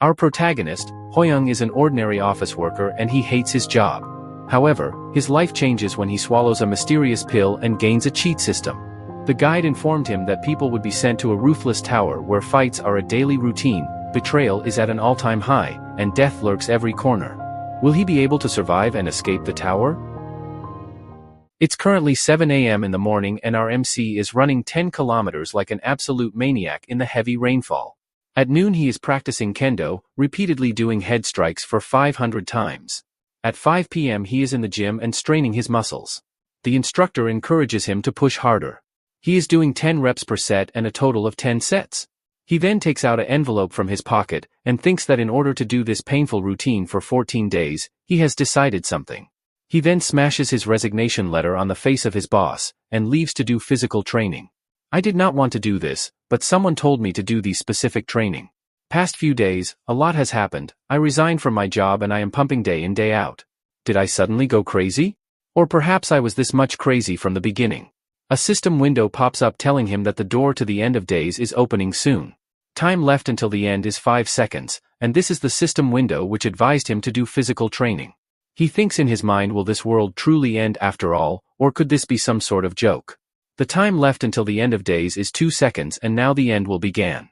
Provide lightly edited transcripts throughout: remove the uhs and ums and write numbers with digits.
Our protagonist, Hoyoung, is an ordinary office worker and he hates his job. However, his life changes when he swallows a mysterious pill and gains a cheat system. The guide informed him that people would be sent to a roofless tower where fights are a daily routine, betrayal is at an all-time high, and death lurks every corner. Will he be able to survive and escape the tower? It's currently 7 a.m. in the morning and our MC is running 10 kilometers like an absolute maniac in the heavy rainfall. At noon he is practicing kendo, repeatedly doing head strikes for 500 times. At 5 p.m. he is in the gym and straining his muscles. The instructor encourages him to push harder. He is doing 10 reps per set and a total of 10 sets. He then takes out an envelope from his pocket and thinks that in order to do this painful routine for 14 days, he has decided something. He then smashes his resignation letter on the face of his boss and leaves to do physical training. I did not want to do this, but someone told me to do these specific training. Past few days, a lot has happened. I resigned from my job and I am pumping day in day out. Did I suddenly go crazy? Or perhaps I was this much crazy from the beginning. A system window pops up telling him that the door to the end of days is opening soon. Time left until the end is 5 seconds, and this is the system window which advised him to do physical training. He thinks in his mind, will this world truly end after all, or could this be some sort of joke? The time left until the end of days is 2 seconds and now the end will begin.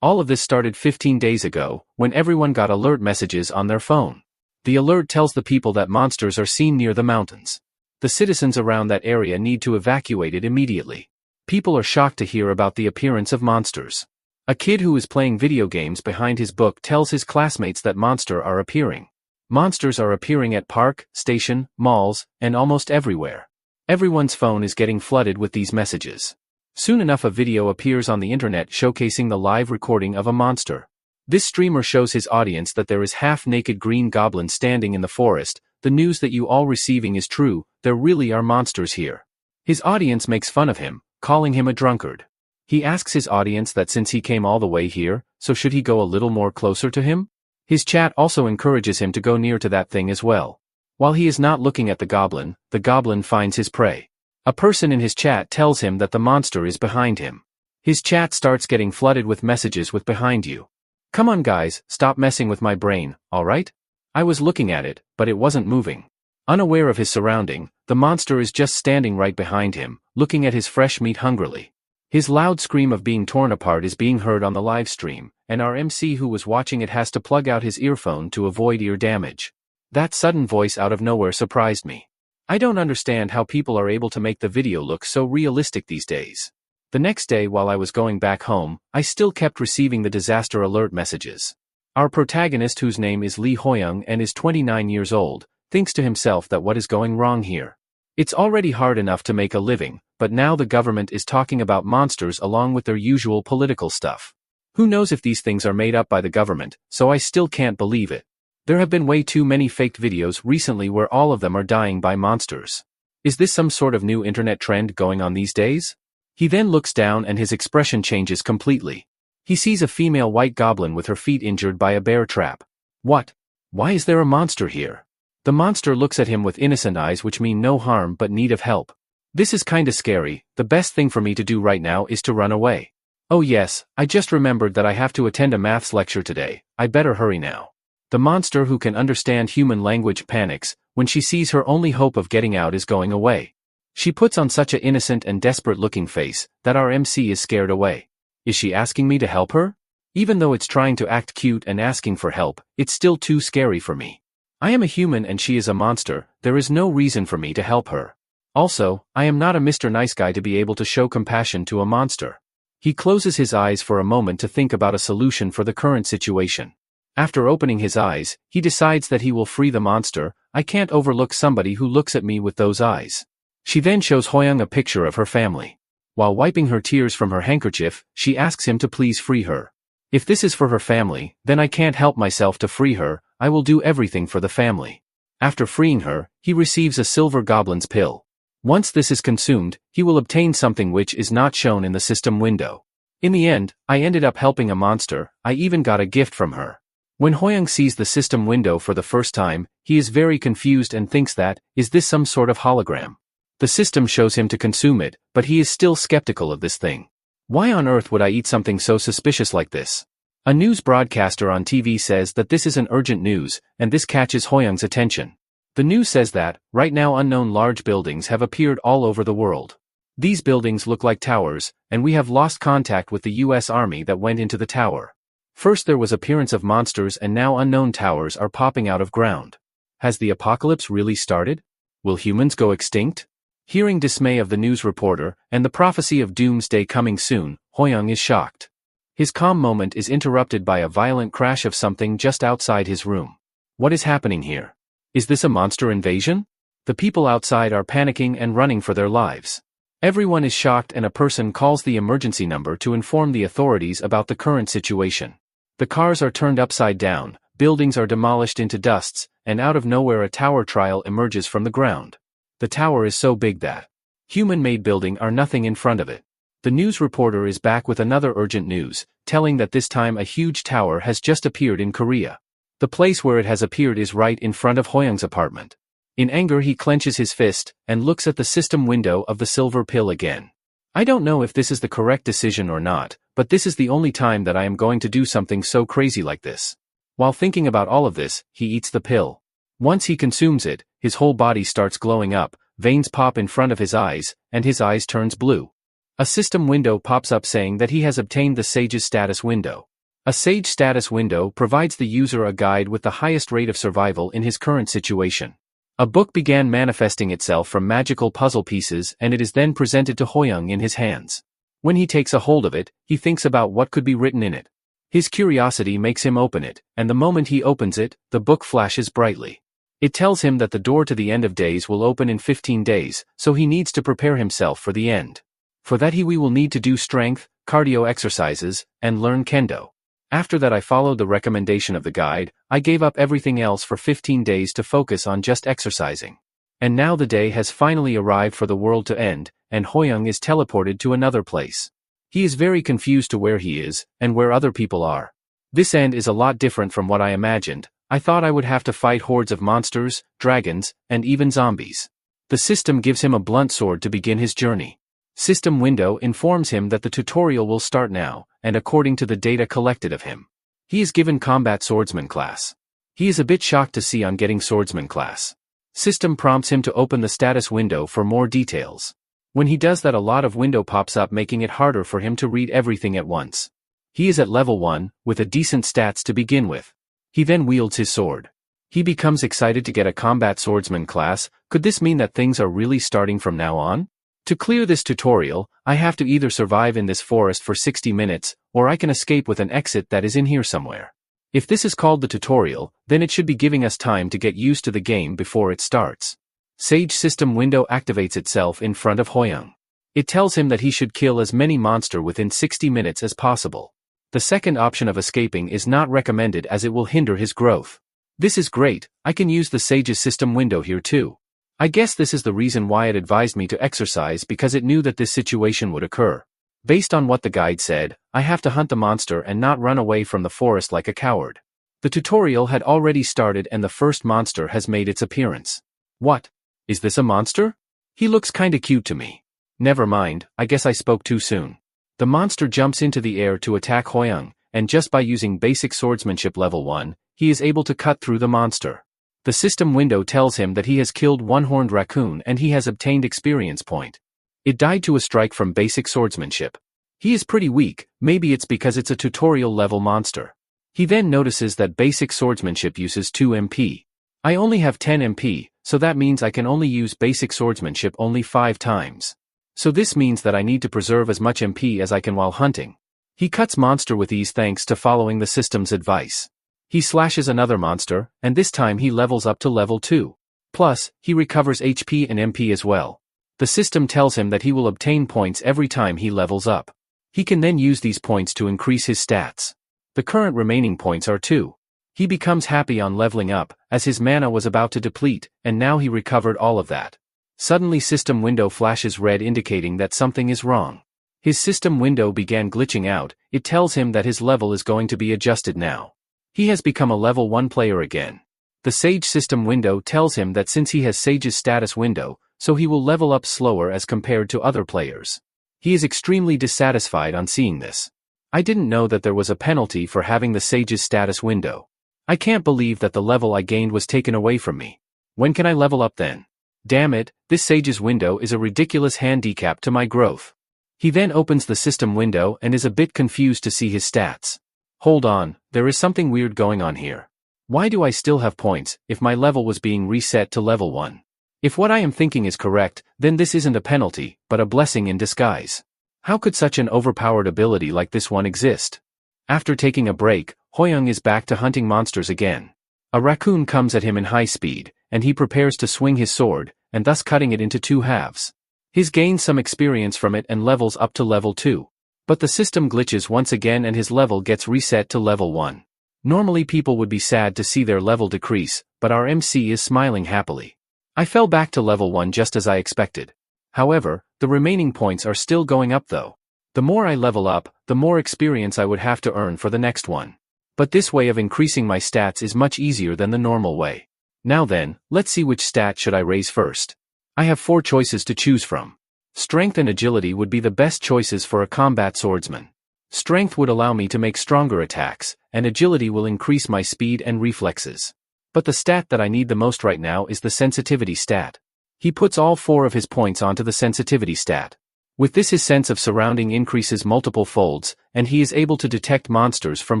All of this started 15 days ago, when everyone got alert messages on their phone. The alert tells the people that monsters are seen near the mountains. The citizens around that area need to evacuate it immediately. People are shocked to hear about the appearance of monsters. A kid who is playing video games behind his book tells his classmates that monsters are appearing. Monsters are appearing at park, station, malls, and almost everywhere. Everyone's phone is getting flooded with these messages. Soon enough a video appears on the internet showcasing the live recording of a monster. This streamer shows his audience that there is half-naked green goblin standing in the forest. The news that you all receiving is true, there really are monsters here. His audience makes fun of him, calling him a drunkard. He asks his audience that since he came all the way here, so should he go a little more closer to him? His chat also encourages him to go near to that thing as well. While he is not looking at the goblin finds his prey. A person in his chat tells him that the monster is behind him. His chat starts getting flooded with messages with behind you. Come on guys, stop messing with my brain, alright? I was looking at it, but it wasn't moving. Unaware of his surrounding, the monster is just standing right behind him, looking at his fresh meat hungrily. His loud scream of being torn apart is being heard on the live stream, and our MC who was watching it has to plug out his earphone to avoid ear damage. That sudden voice out of nowhere surprised me. I don't understand how people are able to make the video look so realistic these days. The next day while I was going back home, I still kept receiving the disaster alert messages. Our protagonist, whose name is Lee Hoyoung and is 29 years old, thinks to himself that what is going wrong here? It's already hard enough to make a living, but now the government is talking about monsters along with their usual political stuff. Who knows if these things are made up by the government, so I still can't believe it. There have been way too many faked videos recently where all of them are dying by monsters. Is this some sort of new internet trend going on these days? He then looks down and his expression changes completely. He sees a female white goblin with her feet injured by a bear trap. What? Why is there a monster here? The monster looks at him with innocent eyes which mean no harm but need of help. This is kinda scary. The best thing for me to do right now is to run away. Oh yes, I just remembered that I have to attend a maths lecture today. I better hurry now. The monster who can understand human language panics when she sees her only hope of getting out is going away. She puts on such an innocent and desperate looking face that our MC is scared away. Is she asking me to help her? Even though it's trying to act cute and asking for help, it's still too scary for me. I am a human and she is a monster, there is no reason for me to help her. Also, I am not a Mr. Nice Guy to be able to show compassion to a monster. He closes his eyes for a moment to think about a solution for the current situation. After opening his eyes, he decides that he will free the monster. I can't overlook somebody who looks at me with those eyes. She then shows Hoyoung a picture of her family. While wiping her tears from her handkerchief, she asks him to please free her. If this is for her family, then I can't help myself to free her. I will do everything for the family. After freeing her, he receives a silver goblin's pill. Once this is consumed, he will obtain something which is not shown in the system window. In the end, I ended up helping a monster. I even got a gift from her. When Hoyoung sees the system window for the first time, he is very confused and thinks that, is this some sort of hologram? The system shows him to consume it, but he is still skeptical of this thing. Why on earth would I eat something so suspicious like this? A news broadcaster on TV says that this is an urgent news, and this catches Hoyoung's attention. The news says that, right now unknown large buildings have appeared all over the world. These buildings look like towers, and we have lost contact with the US Army that went into the tower. First there was appearance of monsters and now unknown towers are popping out of ground. Has the apocalypse really started? Will humans go extinct? Hearing dismay of the news reporter, and the prophecy of doomsday coming soon, Hoyoung is shocked. His calm moment is interrupted by a violent crash of something just outside his room. What is happening here? Is this a monster invasion? The people outside are panicking and running for their lives. Everyone is shocked and a person calls the emergency number to inform the authorities about the current situation. The cars are turned upside down, buildings are demolished into dusts, and out of nowhere a tower trial emerges from the ground. The tower is so big that human-made buildings are nothing in front of it. The news reporter is back with another urgent news, telling that this time a huge tower has just appeared in Korea. The place where it has appeared is right in front of Hoyoung's apartment. In anger he clenches his fist, and looks at the system window of the silver pill again. I don't know if this is the correct decision or not, but this is the only time that I am going to do something so crazy like this. While thinking about all of this, he eats the pill. Once he consumes it, his whole body starts glowing up, veins pop in front of his eyes, and his eyes turns blue. A system window pops up saying that he has obtained the Sage's status window. A Sage status window provides the user a guide with the highest rate of survival in his current situation. A book began manifesting itself from magical puzzle pieces and it is then presented to Hoyoung in his hands. When he takes a hold of it, he thinks about what could be written in it. His curiosity makes him open it, and the moment he opens it, the book flashes brightly. It tells him that the door to the end of days will open in 15 days, so he needs to prepare himself for the end. For that he will need to do strength, cardio exercises, and learn kendo. After that I followed the recommendation of the guide, I gave up everything else for 15 days to focus on just exercising. And now the day has finally arrived for the world to end, and Hoyoung is teleported to another place. He is very confused to where he is, and where other people are. This end is a lot different from what I imagined. I thought I would have to fight hordes of monsters, dragons, and even zombies. The system gives him a blunt sword to begin his journey. System window informs him that the tutorial will start now, and according to the data collected of him, he is given combat swordsman class. He is a bit shocked to see on getting swordsman class. System prompts him to open the status window for more details. When he does that a lot of window pops up making it harder for him to read everything at once. He is at level 1, with a decent stats to begin with. He then wields his sword. He becomes excited to get a combat swordsman class. Could this mean that things are really starting from now on? To clear this tutorial, I have to either survive in this forest for 60 minutes, or I can escape with an exit that is in here somewhere. If this is called the tutorial, then it should be giving us time to get used to the game before it starts. Sage system window activates itself in front of Hoyoung. It tells him that he should kill as many monsters within 60 minutes as possible. The second option of escaping is not recommended as it will hinder his growth. This is great, I can use the Sage's system window here too. I guess this is the reason why it advised me to exercise because it knew that this situation would occur. Based on what the guide said, I have to hunt the monster and not run away from the forest like a coward. The tutorial had already started and the first monster has made its appearance. What? Is this a monster? He looks kinda cute to me. Never mind, I guess I spoke too soon. The monster jumps into the air to attack Hoyoung, and just by using basic swordsmanship level 1, he is able to cut through the monster. The system window tells him that he has killed one horned raccoon and he has obtained experience point. It died to a strike from basic swordsmanship. He is pretty weak, maybe it's because it's a tutorial level monster. He then notices that basic swordsmanship uses 2 MP. I only have 10 MP, so that means I can only use basic swordsmanship only 5 times. So this means that I need to preserve as much MP as I can while hunting. He cuts monster with ease thanks to following the system's advice. He slashes another monster, and this time he levels up to level 2. Plus, he recovers HP and MP as well. The system tells him that he will obtain points every time he levels up. He can then use these points to increase his stats. The current remaining points are 2. He becomes happy on leveling up, as his mana was about to deplete, and now he recovered all of that. Suddenly system window flashes red indicating that something is wrong. His system window began glitching out, it tells him that his level is going to be adjusted now. He has become a level 1 player again. The Sage system window tells him that since he has Sage's status window, so he will level up slower as compared to other players. He is extremely dissatisfied on seeing this. I didn't know that there was a penalty for having the sage's status window. I can't believe that the level I gained was taken away from me. When can I level up then? Damn it, this sage's window is a ridiculous handicap to my growth. He then opens the system window and is a bit confused to see his stats. Hold on, there is something weird going on here. Why do I still have points if my level was being reset to level 1? If what I am thinking is correct, then this isn't a penalty, but a blessing in disguise. How could such an overpowered ability like this one exist? After taking a break, Hoyoung is back to hunting monsters again. A raccoon comes at him in high speed, and he prepares to swing his sword, and thus cutting it into 2 halves. He gains some experience from it and levels up to level 2. But the system glitches once again and his level gets reset to level 1. Normally people would be sad to see their level decrease, but our MC is smiling happily. I fell back to level 1 just as I expected. However, the remaining points are still going up though. The more I level up, the more experience I would have to earn for the next one. But this way of increasing my stats is much easier than the normal way. Now then, let's see which stat should I raise first. I have 4 choices to choose from. Strength and agility would be the best choices for a combat swordsman. Strength would allow me to make stronger attacks, and agility will increase my speed and reflexes. But the stat that I need the most right now is the sensitivity stat. He puts all 4 of his points onto the sensitivity stat. With this his sense of surrounding increases multiple folds, and he is able to detect monsters from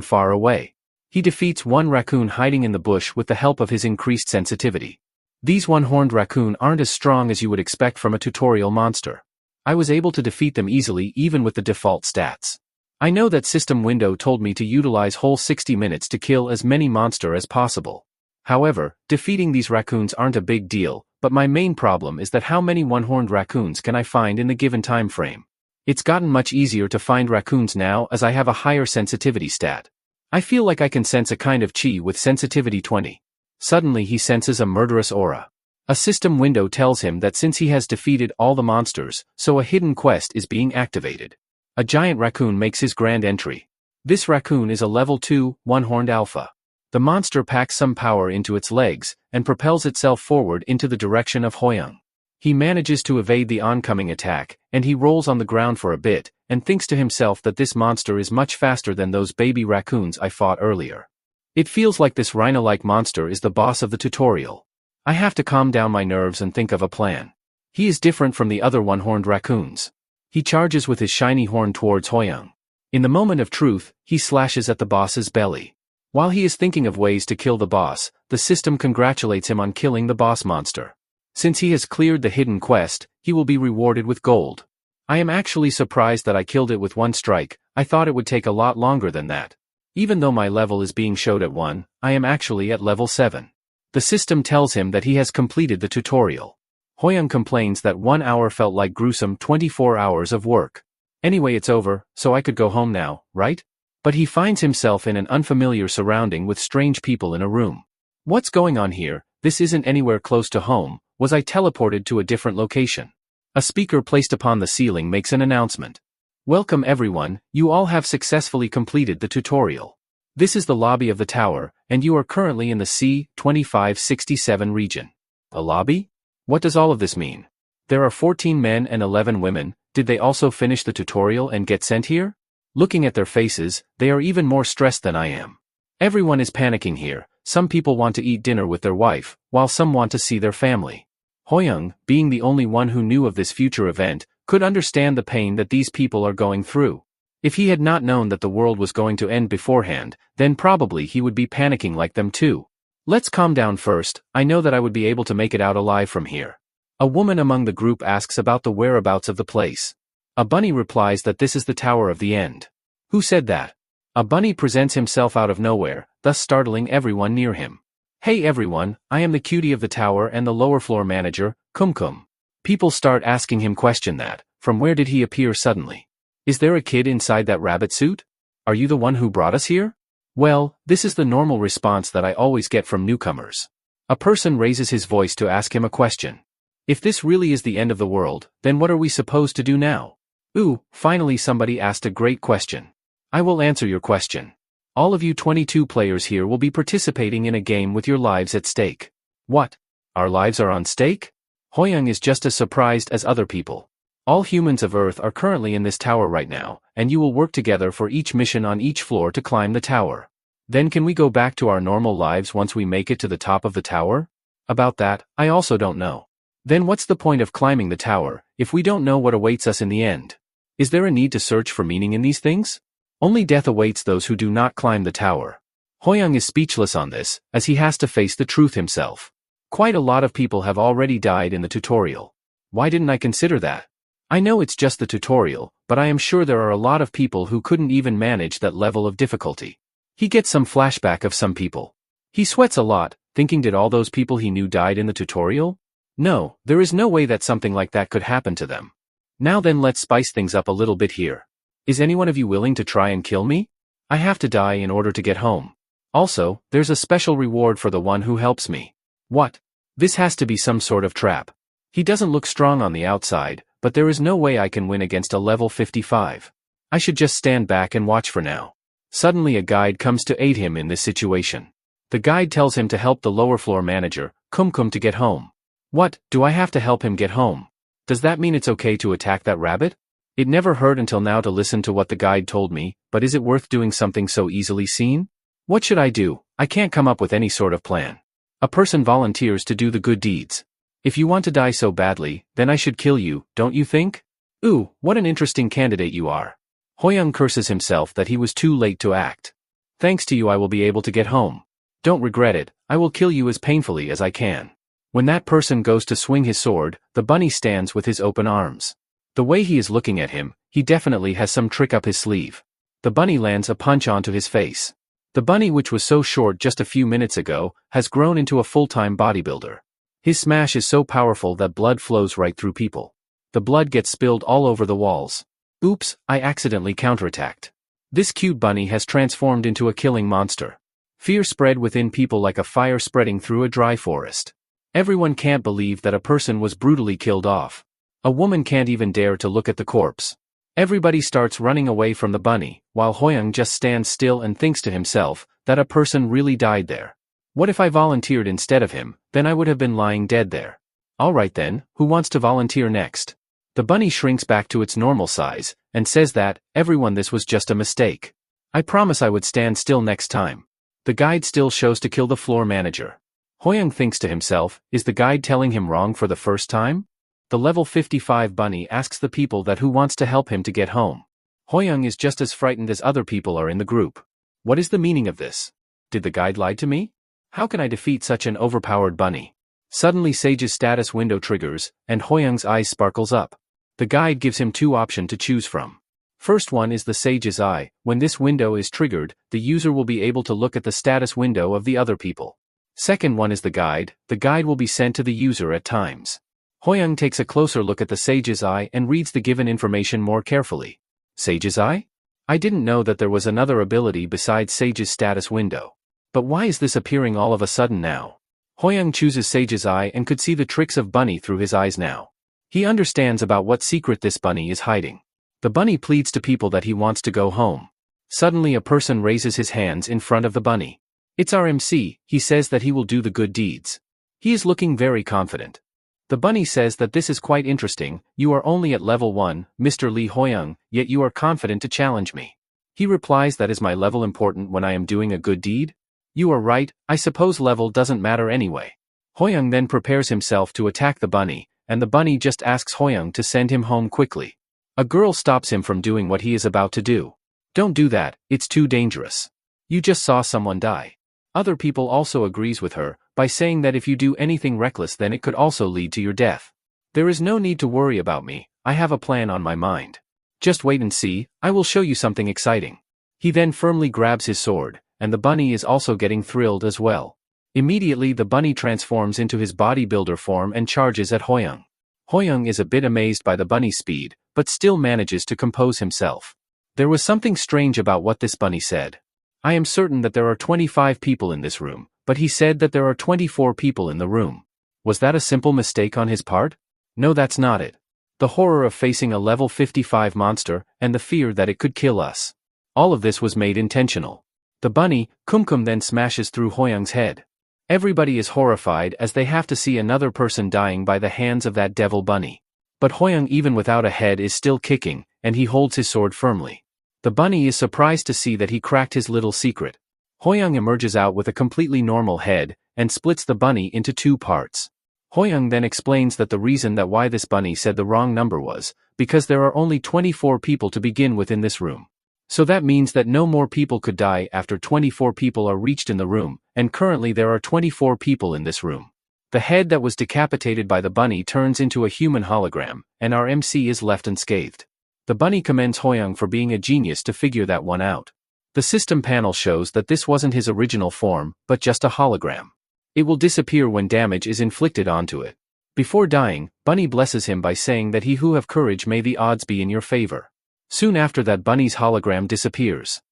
far away. He defeats one raccoon hiding in the bush with the help of his increased sensitivity. These one-horned raccoon aren't as strong as you would expect from a tutorial monster. I was able to defeat them easily even with the default stats. I know that system window told me to utilize whole 60 minutes to kill as many monster as possible. However, defeating these raccoons aren't a big deal, but my main problem is that how many one-horned raccoons can I find in the given time frame? It's gotten much easier to find raccoons now as I have a higher sensitivity stat. I feel like I can sense a kind of chi with sensitivity 20. Suddenly he senses a murderous aura. A system window tells him that since he has defeated all the monsters, so a hidden quest is being activated. A giant raccoon makes his grand entry. This raccoon is a level 2, one-horned alpha. The monster packs some power into its legs, and propels itself forward into the direction of Hoyoung. He manages to evade the oncoming attack, and he rolls on the ground for a bit, and thinks to himself that this monster is much faster than those baby raccoons I fought earlier. It feels like this rhino-like monster is the boss of the tutorial. I have to calm down my nerves and think of a plan. He is different from the other one-horned raccoons. He charges with his shiny horn towards Hoyoung. In the moment of truth, he slashes at the boss's belly. While he is thinking of ways to kill the boss, the system congratulates him on killing the boss monster. Since he has cleared the hidden quest, he will be rewarded with gold. I am actually surprised that I killed it with one strike. I thought it would take a lot longer than that. Even though my level is being showed at 1, I am actually at level 7. The system tells him that he has completed the tutorial. Hoyoung complains that 1 hour felt like gruesome 24 hours of work. Anyway, it's over, so I could go home now, right? But he finds himself in an unfamiliar surrounding with strange people in a room. What's going on here? This isn't anywhere close to home. Was I teleported to a different location? A speaker placed upon the ceiling makes an announcement. Welcome everyone, you all have successfully completed the tutorial. This is the lobby of the tower, and you are currently in the C-2567 region. A lobby? What does all of this mean? There are 14 men and 11 women. Did they also finish the tutorial and get sent here? Looking at their faces, they are even more stressed than I am. Everyone is panicking here. Some people want to eat dinner with their wife, while some want to see their family. Hoyoung, being the only one who knew of this future event, could understand the pain that these people are going through. If he had not known that the world was going to end beforehand, then probably he would be panicking like them too. Let's calm down first. I know that I would be able to make it out alive from here. A woman among the group asks about the whereabouts of the place. A bunny replies that this is the Tower of the End. Who said that? A bunny presents himself out of nowhere, thus startling everyone near him. Hey everyone, I am the cutie of the tower and the lower floor manager, Kumkum. People start asking him question that, from where did he appear suddenly? Is there a kid inside that rabbit suit? Are you the one who brought us here? Well, this is the normal response that I always get from newcomers. A person raises his voice to ask him a question. If this really is the end of the world, then what are we supposed to do now? Ooh, finally somebody asked a great question. I will answer your question. All of you 22 players here will be participating in a game with your lives at stake. What? Our lives are on stake? Hoyoung is just as surprised as other people. All humans of Earth are currently in this tower right now, and you will work together for each mission on each floor to climb the tower. Then can we go back to our normal lives once we make it to the top of the tower? About that, I also don't know. Then what's the point of climbing the tower, if we don't know what awaits us in the end? Is there a need to search for meaning in these things? Only death awaits those who do not climb the tower. Hoyoung is speechless on this, as he has to face the truth himself. Quite a lot of people have already died in the tutorial. Why didn't I consider that? I know it's just the tutorial, but I am sure there are a lot of people who couldn't even manage that level of difficulty. He gets some flashback of some people. He sweats a lot, thinking did all those people he knew died in the tutorial? No, there is no way that something like that could happen to them. Now then, let's spice things up a little bit here. Is any one of you willing to try and kill me? I have to die in order to get home. Also, there's a special reward for the one who helps me. What? This has to be some sort of trap. He doesn't look strong on the outside, but there is no way I can win against a level 55. I should just stand back and watch for now. Suddenly a guide comes to aid him in this situation. The guide tells him to help the lower floor manager, Kumkum, to get home. What, do I have to help him get home? Does that mean it's okay to attack that rabbit? It never hurt until now to listen to what the guide told me, but is it worth doing something so easily seen? What should I do? I can't come up with any sort of plan. A person volunteers to do the good deeds. If you want to die so badly, then I should kill you, don't you think? Ooh, what an interesting candidate you are. Hoyoung curses himself that he was too late to act. Thanks to you I will be able to get home. Don't regret it, I will kill you as painfully as I can. When that person goes to swing his sword, the bunny stands with his open arms. The way he is looking at him, he definitely has some trick up his sleeve. The bunny lands a punch onto his face. The bunny, which was so short just a few minutes ago, has grown into a full-time bodybuilder. His smash is so powerful that blood flows right through people. The blood gets spilled all over the walls. Oops, I accidentally counterattacked. This cute bunny has transformed into a killing monster. Fear spread within people like a fire spreading through a dry forest. Everyone can't believe that a person was brutally killed off. A woman can't even dare to look at the corpse. Everybody starts running away from the bunny, while Hoyoung just stands still and thinks to himself that a person really died there. What if I volunteered instead of him? Then I would have been lying dead there. Alright then, who wants to volunteer next? The bunny shrinks back to its normal size, and says that, everyone, this was just a mistake. I promise I would stand still next time. The guide still shows to kill the floor manager. Hoyoung thinks to himself, is the guide telling him wrong for the first time? The level 55 bunny asks the people that who wants to help him to get home. Hoyoung is just as frightened as other people are in the group. What is the meaning of this? Did the guide lie to me? How can I defeat such an overpowered bunny? Suddenly Sage's status window triggers, and Hoyoung's eyes sparkles up. The guide gives him two options to choose from. First one is the Sage's eye. When this window is triggered, the user will be able to look at the status window of the other people. Second one is the guide. The guide will be sent to the user at times. Hoyoung takes a closer look at the Sage's eye and reads the given information more carefully. Sage's eye? I didn't know that there was another ability besides Sage's status window. But why is this appearing all of a sudden now? Hoyoung chooses Sage's eye and could see the tricks of bunny through his eyes now. He understands about what secret this bunny is hiding. The bunny pleads to people that he wants to go home. Suddenly a person raises his hands in front of the bunny. It's our MC, he says that he will do the good deeds. He is looking very confident. The bunny says that this is quite interesting, you are only at level 1, Mr. Lee Hoyoung, yet you are confident to challenge me. He replies that is my level important when I am doing a good deed? You are right, I suppose level doesn't matter anyway. Hoyoung then prepares himself to attack the bunny, and the bunny just asks Hoyoung to send him home quickly. A girl stops him from doing what he is about to do. Don't do that, it's too dangerous. You just saw someone die. Other people also agrees with her, by saying that if you do anything reckless then it could also lead to your death. There is no need to worry about me, I have a plan on my mind. Just wait and see, I will show you something exciting. He then firmly grabs his sword, and the bunny is also getting thrilled as well. Immediately the bunny transforms into his bodybuilder form and charges at Hoyoung. Hoyoung is a bit amazed by the bunny's speed, but still manages to compose himself. There was something strange about what this bunny said. I am certain that there are 25 people in this room, but he said that there are 24 people in the room. Was that a simple mistake on his part? No, that's not it. The horror of facing a level 55 monster, and the fear that it could kill us. All of this was made intentional. The bunny, Kumkum, then smashes through Hoyoung's head. Everybody is horrified as they have to see another person dying by the hands of that devil bunny. But Hoyoung, even without a head, is still kicking, and he holds his sword firmly. The bunny is surprised to see that he cracked his little secret. Hoyoung emerges out with a completely normal head, and splits the bunny into 2 parts. Hoyoung then explains that the reason that why this bunny said the wrong number was, because there are only 24 people to begin with in this room. So that means that no more people could die after 24 people are reached in the room, and currently there are 24 people in this room. The head that was decapitated by the bunny turns into a human hologram, and our MC is left unscathed. The bunny commends Hoyoung for being a genius to figure that one out. The system panel shows that this wasn't his original form, but just a hologram. It will disappear when damage is inflicted onto it. Before dying, Bunny blesses him by saying that he who have courage may the odds be in your favor. Soon after that, Bunny's hologram disappears.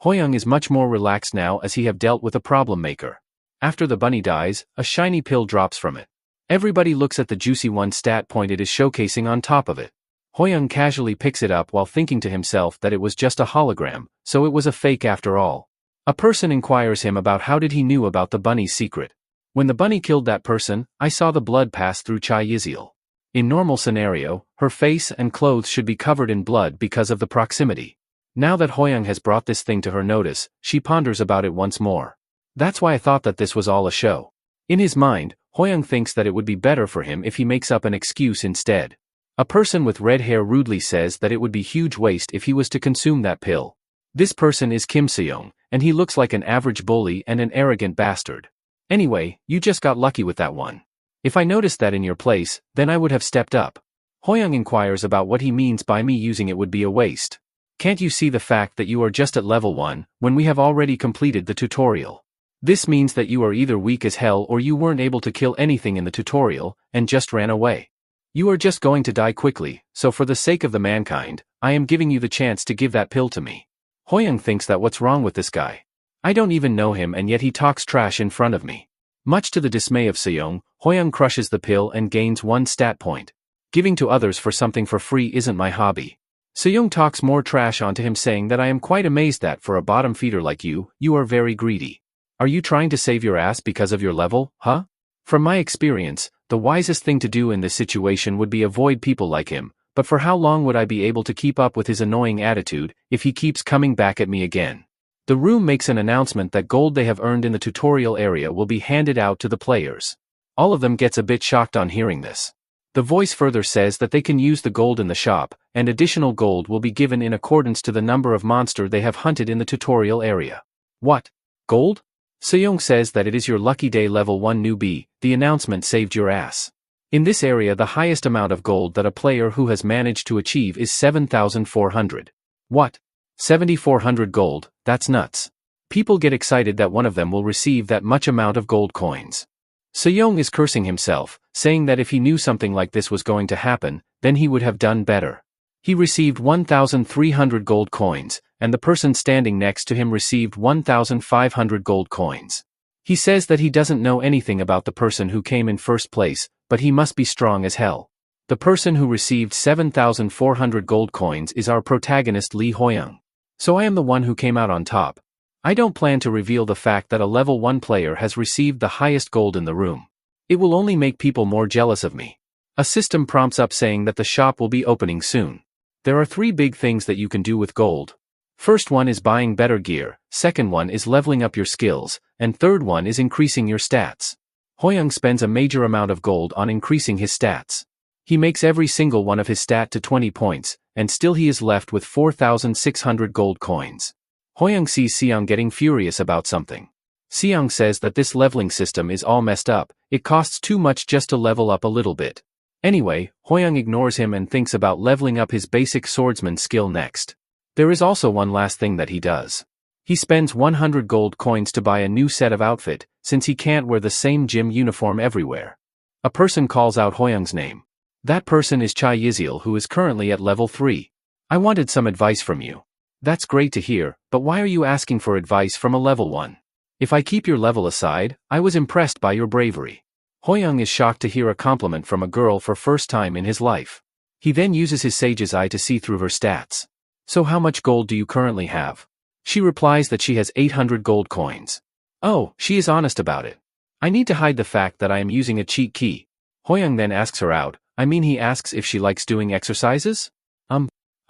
Hoyoung is much more relaxed now as he have dealt with a problem maker. After the bunny dies, a shiny pill drops from it. Everybody looks at the juicy one stat point it is showcasing on top of it. Hoyoung casually picks it up while thinking to himself that it was just a hologram, so it was a fake after all. A person inquires him about how did he knew about the bunny's secret. When the bunny killed that person, I saw the blood pass through Chai Yizil. In normal scenario, her face and clothes should be covered in blood because of the proximity. Now that Hoyoung has brought this thing to her notice, she ponders about it once more. That's why I thought that this was all a show. In his mind, Hoyoung thinks that it would be better for him if he makes up an excuse instead. A person with red hair rudely says that it would be huge waste if he was to consume that pill. This person is Kim Seyoung, and he looks like an average bully and an arrogant bastard. Anyway, you just got lucky with that one. If I noticed that in your place, then I would have stepped up. Hoyoung inquires about what he means by me using it would be a waste. Can't you see the fact that you are just at level 1, when we have already completed the tutorial? This means that you are either weak as hell or you weren't able to kill anything in the tutorial, and just ran away. You are just going to die quickly, so for the sake of the mankind, I am giving you the chance to give that pill to me. Hoyoung thinks that what's wrong with this guy? I don't even know him and yet he talks trash in front of me. Much to the dismay of Seyoung, Hoyoung crushes the pill and gains 1 stat point. Giving to others for something for free isn't my hobby. Seyoung talks more trash onto him saying that I am quite amazed that for a bottom feeder like you are very greedy. Are you trying to save your ass because of your level, huh? From my experience, the wisest thing to do in this situation would be avoid people like him, but for how long would I be able to keep up with his annoying attitude if he keeps coming back at me again? The room makes an announcement that gold they have earned in the tutorial area will be handed out to the players. All of them gets a bit shocked on hearing this. The voice further says that they can use the gold in the shop, and additional gold will be given in accordance to the number of monster they have hunted in the tutorial area. What? Gold? Seyoung says that it is your lucky day level 1 newbie, the announcement saved your ass. In this area the highest amount of gold that a player who has managed to achieve is 7,400. What? 7,400 gold, that's nuts. People get excited that one of them will receive that much amount of gold coins. Seyoung is cursing himself, saying that if he knew something like this was going to happen, then he would have done better. He received 1,300 gold coins, and the person standing next to him received 1,500 gold coins. He says that he doesn't know anything about the person who came in first place, but he must be strong as hell. The person who received 7,400 gold coins is our protagonist Lee Hoyoung. So I am the one who came out on top. I don't plan to reveal the fact that a level 1 player has received the highest gold in the room. It will only make people more jealous of me. A system prompts up saying that the shop will be opening soon. There are 3 big things that you can do with gold. First one is buying better gear, second one is leveling up your skills, and third one is increasing your stats. Hoyoung spends a major amount of gold on increasing his stats. He makes every single one of his stat to 20 points, and still he is left with 4,600 gold coins. Hoyoung sees Seyoung getting furious about something. Seyoung says that this leveling system is all messed up, it costs too much just to level up a little bit. Anyway, Hoyoung ignores him and thinks about leveling up his basic swordsman skill next. There is also one last thing that he does. He spends 100 gold coins to buy a new set of outfit, since he can't wear the same gym uniform everywhere. A person calls out Hoyoung's name. That person is Chai Yizil, who is currently at level 3. I wanted some advice from you. That's great to hear, but why are you asking for advice from a level 1? If I keep your level aside, I was impressed by your bravery. Hoyoung is shocked to hear a compliment from a girl for first time in his life. He then uses his sage's eye to see through her stats. So how much gold do you currently have? She replies that she has 800 gold coins. Oh, she is honest about it. I need to hide the fact that I am using a cheat key. Hoyoung then asks her out, I mean, he asks if she likes doing exercises?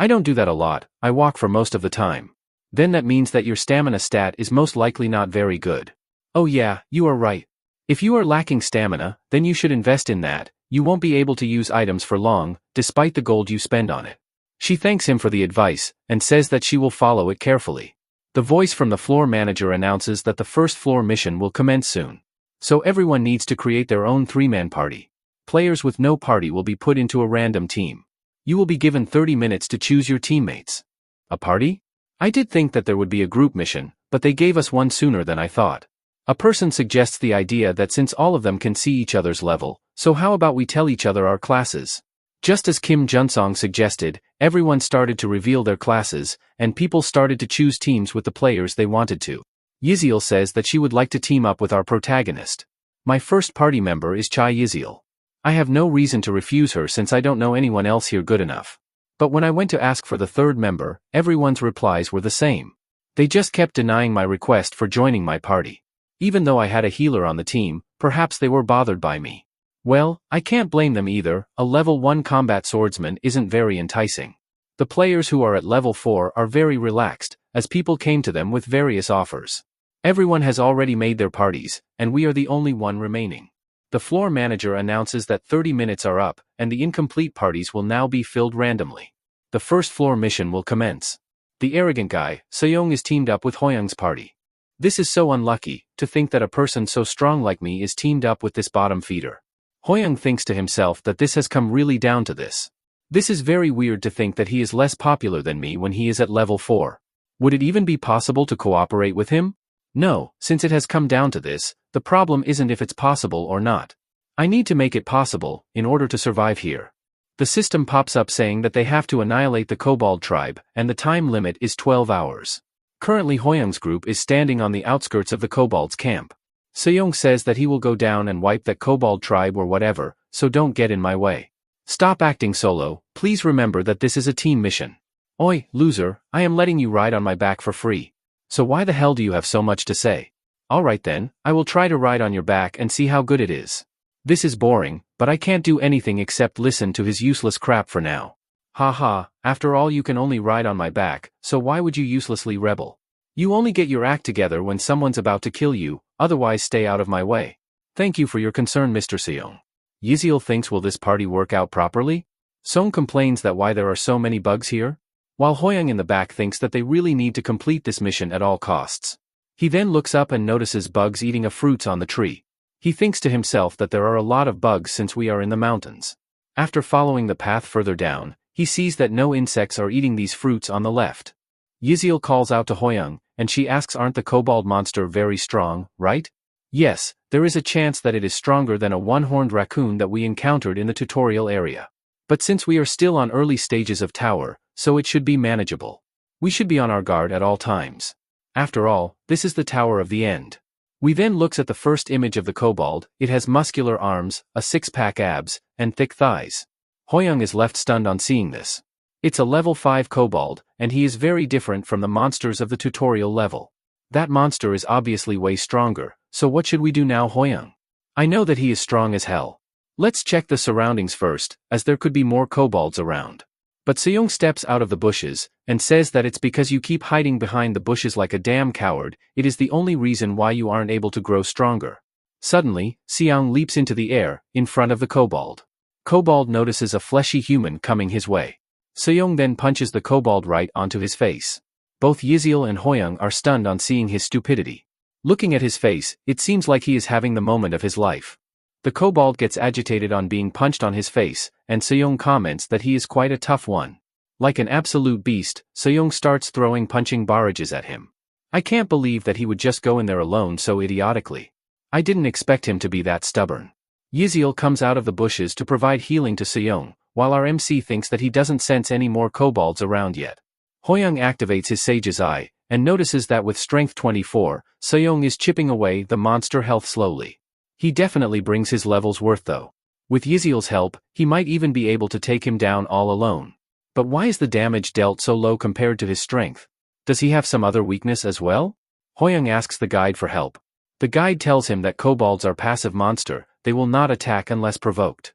I don't do that a lot, I walk for most of the time. Then that means that your stamina stat is most likely not very good. Oh yeah, you are right. If you are lacking stamina, then you should invest in that. You won't be able to use items for long, despite the gold you spend on it. She thanks him for the advice, and says that she will follow it carefully. The voice from the floor manager announces that the first floor mission will commence soon. So everyone needs to create their own 3-man party. Players with no party will be put into a random team. You will be given 30 minutes to choose your teammates. A party? I did think that there would be a group mission, but they gave us one sooner than I thought. A person suggests the idea that since all of them can see each other's level, so how about we tell each other our classes? Just as Kim Junsong suggested, everyone started to reveal their classes, and people started to choose teams with the players they wanted to. Yiziel says that she would like to team up with our protagonist. My first party member is Chai Yiziel. I have no reason to refuse her since I don't know anyone else here good enough. But when I went to ask for the third member, everyone's replies were the same. They just kept denying my request for joining my party. Even though I had a healer on the team, perhaps they were bothered by me. Well, I can't blame them either. A level 1 combat swordsman isn't very enticing. The players who are at level 4 are very relaxed, as people came to them with various offers. Everyone has already made their parties, and we are the only one remaining. The floor manager announces that 30 minutes are up, and the incomplete parties will now be filled randomly. The first floor mission will commence. The arrogant guy, Seong, is teamed up with Hoyoung's party. This is so unlucky, to think that a person so strong like me is teamed up with this bottom feeder. Hoyoung thinks to himself that this has come really down to this. This is very weird to think that he is less popular than me when he is at level 4. Would it even be possible to cooperate with him? No, since it has come down to this, the problem isn't if it's possible or not. I need to make it possible, in order to survive here. The system pops up saying that they have to annihilate the Kobold tribe, and the time limit is 12 hours. Currently Hoyoung's group is standing on the outskirts of the Kobold's camp. Seong says that he will go down and wipe that Kobold tribe or whatever, so don't get in my way. Stop acting solo, please remember that this is a team mission. Oi, loser, I am letting you ride on my back for free. So why the hell do you have so much to say? Alright then, I will try to ride on your back and see how good it is. This is boring, but I can't do anything except listen to his useless crap for now. Haha, after all you can only ride on my back, so why would you uselessly rebel? You only get your act together when someone's about to kill you, otherwise stay out of my way. Thank you for your concern, Mr. Seong. Yiziel thinks, will this party work out properly? Song complains that why there are so many bugs here? While Hoyoung in the back thinks that they really need to complete this mission at all costs. He then looks up and notices bugs eating a fruits on the tree. He thinks to himself that there are a lot of bugs since we are in the mountains. After following the path further down, he sees that no insects are eating these fruits on the left. Yiziel calls out to Hoyoung, and she asks, aren't the kobold monster very strong, right? Yes, there is a chance that it is stronger than a one-horned raccoon that we encountered in the tutorial area. But since we are still on early stages of tower, so it should be manageable. We should be on our guard at all times. After all, this is the Tower of the End. We then looks at the first image of the kobold. It has muscular arms, a six-pack abs, and thick thighs. Hoyoung is left stunned on seeing this. It's a level 5 kobold, and he is very different from the monsters of the tutorial level. That monster is obviously way stronger, so what should we do now, Hoyoung? I know that he is strong as hell. Let's check the surroundings first, as there could be more kobolds around. But Seong steps out of the bushes, and says that it's because you keep hiding behind the bushes like a damn coward, it is the only reason why you aren't able to grow stronger. Suddenly, Seong leaps into the air, in front of the kobold. Kobold notices a fleshy human coming his way. Seong then punches the kobold right onto his face. Both Yiziel and Hoyoung are stunned on seeing his stupidity. Looking at his face, it seems like he is having the moment of his life. The kobold gets agitated on being punched on his face, and Seong comments that he is quite a tough one. Like an absolute beast, Seong starts throwing punching barrages at him. I can't believe that he would just go in there alone so idiotically. I didn't expect him to be that stubborn. Yiziel comes out of the bushes to provide healing to Seong, while our MC thinks that he doesn't sense any more kobolds around yet. Hoyoung activates his Sage's Eye, and notices that with strength 24, Seong is chipping away the monster health slowly. He definitely brings his level's worth though. With Yiziel's help, he might even be able to take him down all alone. But why is the damage dealt so low compared to his strength? Does he have some other weakness as well? Hoyoung asks the guide for help. The guide tells him that kobolds are passive monster, they will not attack unless provoked.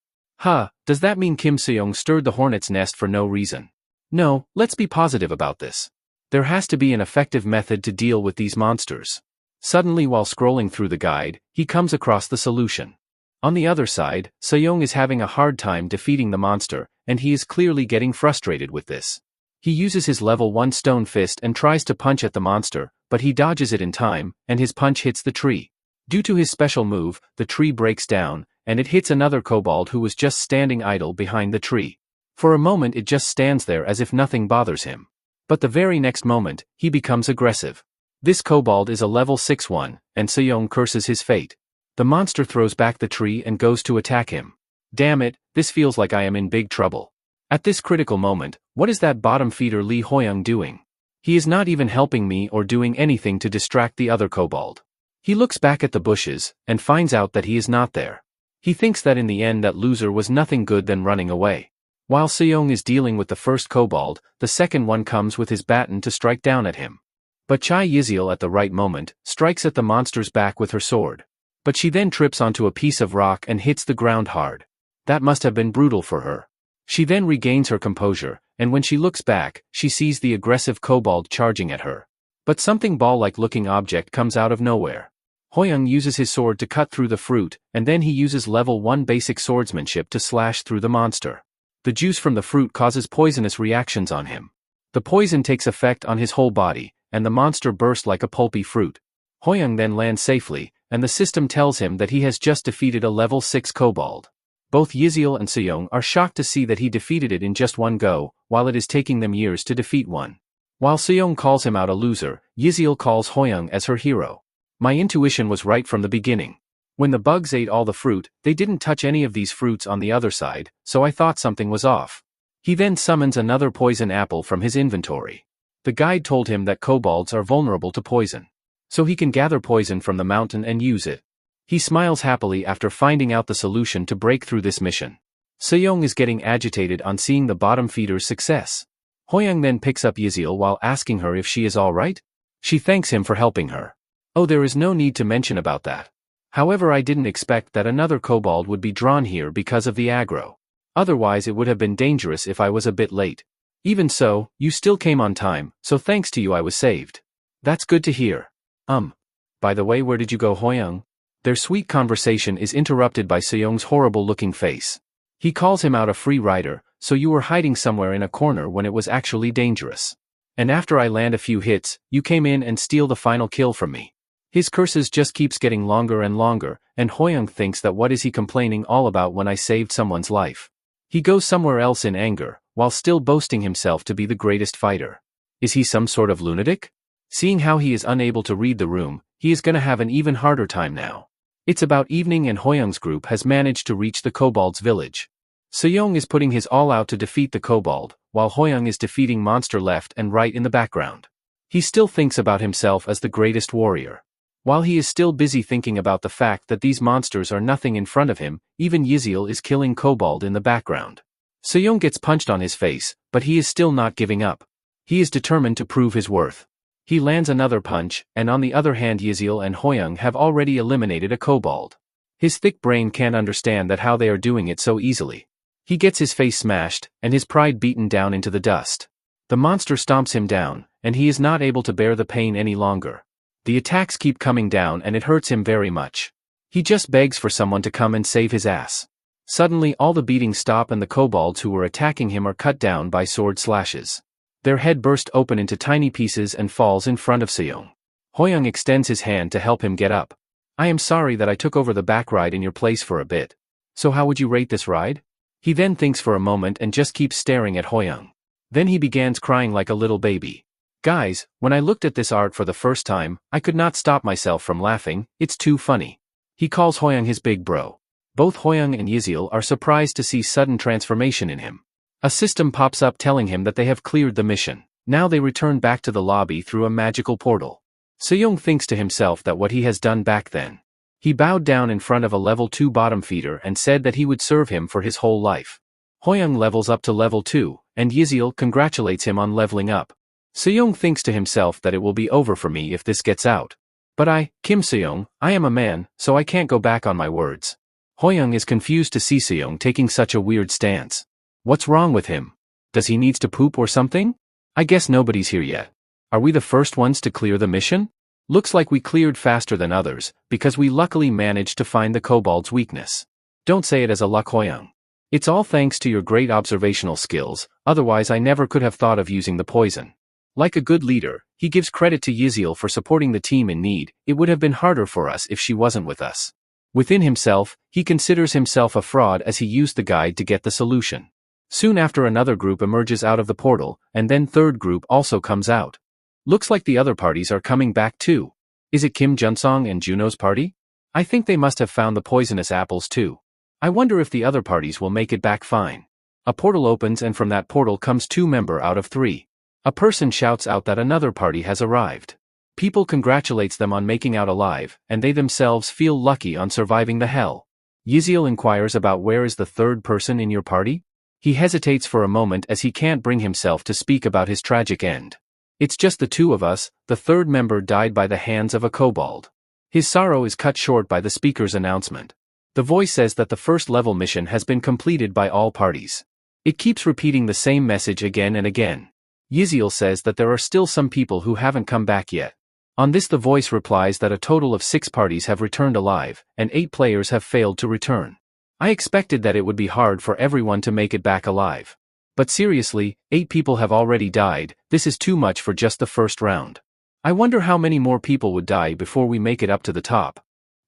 Does that mean Kim Seong stirred the hornet's nest for no reason? No, let's be positive about this. There has to be an effective method to deal with these monsters. Suddenly, while scrolling through the guide, he comes across the solution. On the other side, Seong is having a hard time defeating the monster, and he is clearly getting frustrated with this. He uses his level 1 stone fist and tries to punch at the monster, but he dodges it in time, and his punch hits the tree. Due to his special move, the tree breaks down, and it hits another kobold who was just standing idle behind the tree. For a moment it just stands there as if nothing bothers him. But the very next moment, he becomes aggressive. This kobold is a level 6 one, and Seong curses his fate. The monster throws back the tree and goes to attack him. Damn it, this feels like I am in big trouble. At this critical moment, what is that bottom feeder Lee Hoyoung doing? He is not even helping me or doing anything to distract the other kobold. He looks back at the bushes, and finds out that he is not there. He thinks that in the end that loser was nothing good than running away. While Seong is dealing with the first kobold, the second one comes with his baton to strike down at him. But Chai Yizil at the right moment, strikes at the monster's back with her sword. But she then trips onto a piece of rock and hits the ground hard. That must have been brutal for her. She then regains her composure, and when she looks back, she sees the aggressive kobold charging at her. But something ball-like looking object comes out of nowhere. Hoyoung uses his sword to cut through the fruit, and then he uses level 1 basic swordsmanship to slash through the monster. The juice from the fruit causes poisonous reactions on him. The poison takes effect on his whole body, and the monster bursts like a pulpy fruit. Hoyoung then lands safely, and the system tells him that he has just defeated a level 6 kobold. Both Yizil and Seong are shocked to see that he defeated it in just one go, while it is taking them years to defeat one. While Seong calls him out a loser, Yizil calls Hoyoung as her hero. My intuition was right from the beginning. When the bugs ate all the fruit, they didn't touch any of these fruits on the other side, so I thought something was off. He then summons another poison apple from his inventory. The guide told him that kobolds are vulnerable to poison. So he can gather poison from the mountain and use it. He smiles happily after finding out the solution to break through this mission. Seong is getting agitated on seeing the bottom feeder's success. Hoyoung then picks up Yizil while asking her if she is alright. She thanks him for helping her. Oh, there is no need to mention about that. However, I didn't expect that another kobold would be drawn here because of the aggro. Otherwise it would have been dangerous if I was a bit late. Even so, you still came on time, so thanks to you I was saved. That's good to hear. By the way, where did you go, Hoyoung? Their sweet conversation is interrupted by Seong's horrible-looking face. He calls him out a free rider, so you were hiding somewhere in a corner when it was actually dangerous. And after I land a few hits, you came in and steal the final kill from me. His curses just keeps getting longer and longer, and Hoyoung thinks that what is he complaining all about when I saved someone's life. He goes somewhere else in anger, while still boasting himself to be the greatest fighter. Is he some sort of lunatic? Seeing how he is unable to read the room, he is gonna have an even harder time now. It's about evening and Hoyoung's group has managed to reach the kobold's village. Seong is putting his all out to defeat the kobold, while Hoyoung is defeating monster left and right in the background. He still thinks about himself as the greatest warrior. While he is still busy thinking about the fact that these monsters are nothing in front of him, even Yizil is killing kobold in the background. Seong gets punched on his face, but he is still not giving up. He is determined to prove his worth. He lands another punch, and on the other hand Yizil and Hoyoung have already eliminated a kobold. His thick brain can't understand that how they are doing it so easily. He gets his face smashed, and his pride beaten down into the dust. The monster stomps him down, and he is not able to bear the pain any longer. The attacks keep coming down and it hurts him very much. He just begs for someone to come and save his ass. Suddenly all the beatings stop and the kobolds who were attacking him are cut down by sword slashes. Their head bursts open into tiny pieces and falls in front of Seong. Hoyoung extends his hand to help him get up. I am sorry that I took over the back ride in your place for a bit. So how would you rate this ride? He then thinks for a moment and just keeps staring at Hoyoung. Then he begins crying like a little baby. Guys, when I looked at this art for the first time, I could not stop myself from laughing, it's too funny. He calls Hoyoung his big bro. Both Hoyoung and Yizil are surprised to see sudden transformation in him. A system pops up telling him that they have cleared the mission. Now they return back to the lobby through a magical portal. Seong thinks to himself that what he has done back then. He bowed down in front of a level 2 bottom feeder and said that he would serve him for his whole life. Hoyoung levels up to level 2, and Yizil congratulates him on leveling up. Seong thinks to himself that it will be over for me if this gets out. But Kim Seong, I am a man, so I can't go back on my words. Hoyoung is confused to see Seong taking such a weird stance. What's wrong with him? Does he needs to poop or something? I guess nobody's here yet. Are we the first ones to clear the mission? Looks like we cleared faster than others, because we luckily managed to find the kobold's weakness. Don't say it as a luck, Hoyoung. It's all thanks to your great observational skills, otherwise I never could have thought of using the poison. Like a good leader, he gives credit to Yziel for supporting the team in need. It would have been harder for us if she wasn't with us. Within himself, he considers himself a fraud as he used the guide to get the solution. Soon after, another group emerges out of the portal, and then third group also comes out. Looks like the other parties are coming back too. Is it Kim Junsong and Juno's party? I think they must have found the poisonous apples too. I wonder if the other parties will make it back fine. A portal opens and from that portal comes 2 members out of 3. A person shouts out that another party has arrived. People congratulates them on making out alive, and they themselves feel lucky on surviving the hell. Yziel inquires about where is the third person in your party? He hesitates for a moment as he can't bring himself to speak about his tragic end. It's just the 2 of us. The third member died by the hands of a kobold. His sorrow is cut short by the speaker's announcement. The voice says that the first level mission has been completed by all parties. It keeps repeating the same message again and again. Yziel says that there are still some people who haven't come back yet. On this, the voice replies that a total of 6 parties have returned alive, and 8 players have failed to return. I expected that it would be hard for everyone to make it back alive. But seriously, 8 people have already died. This is too much for just the first round. I wonder how many more people would die before we make it up to the top.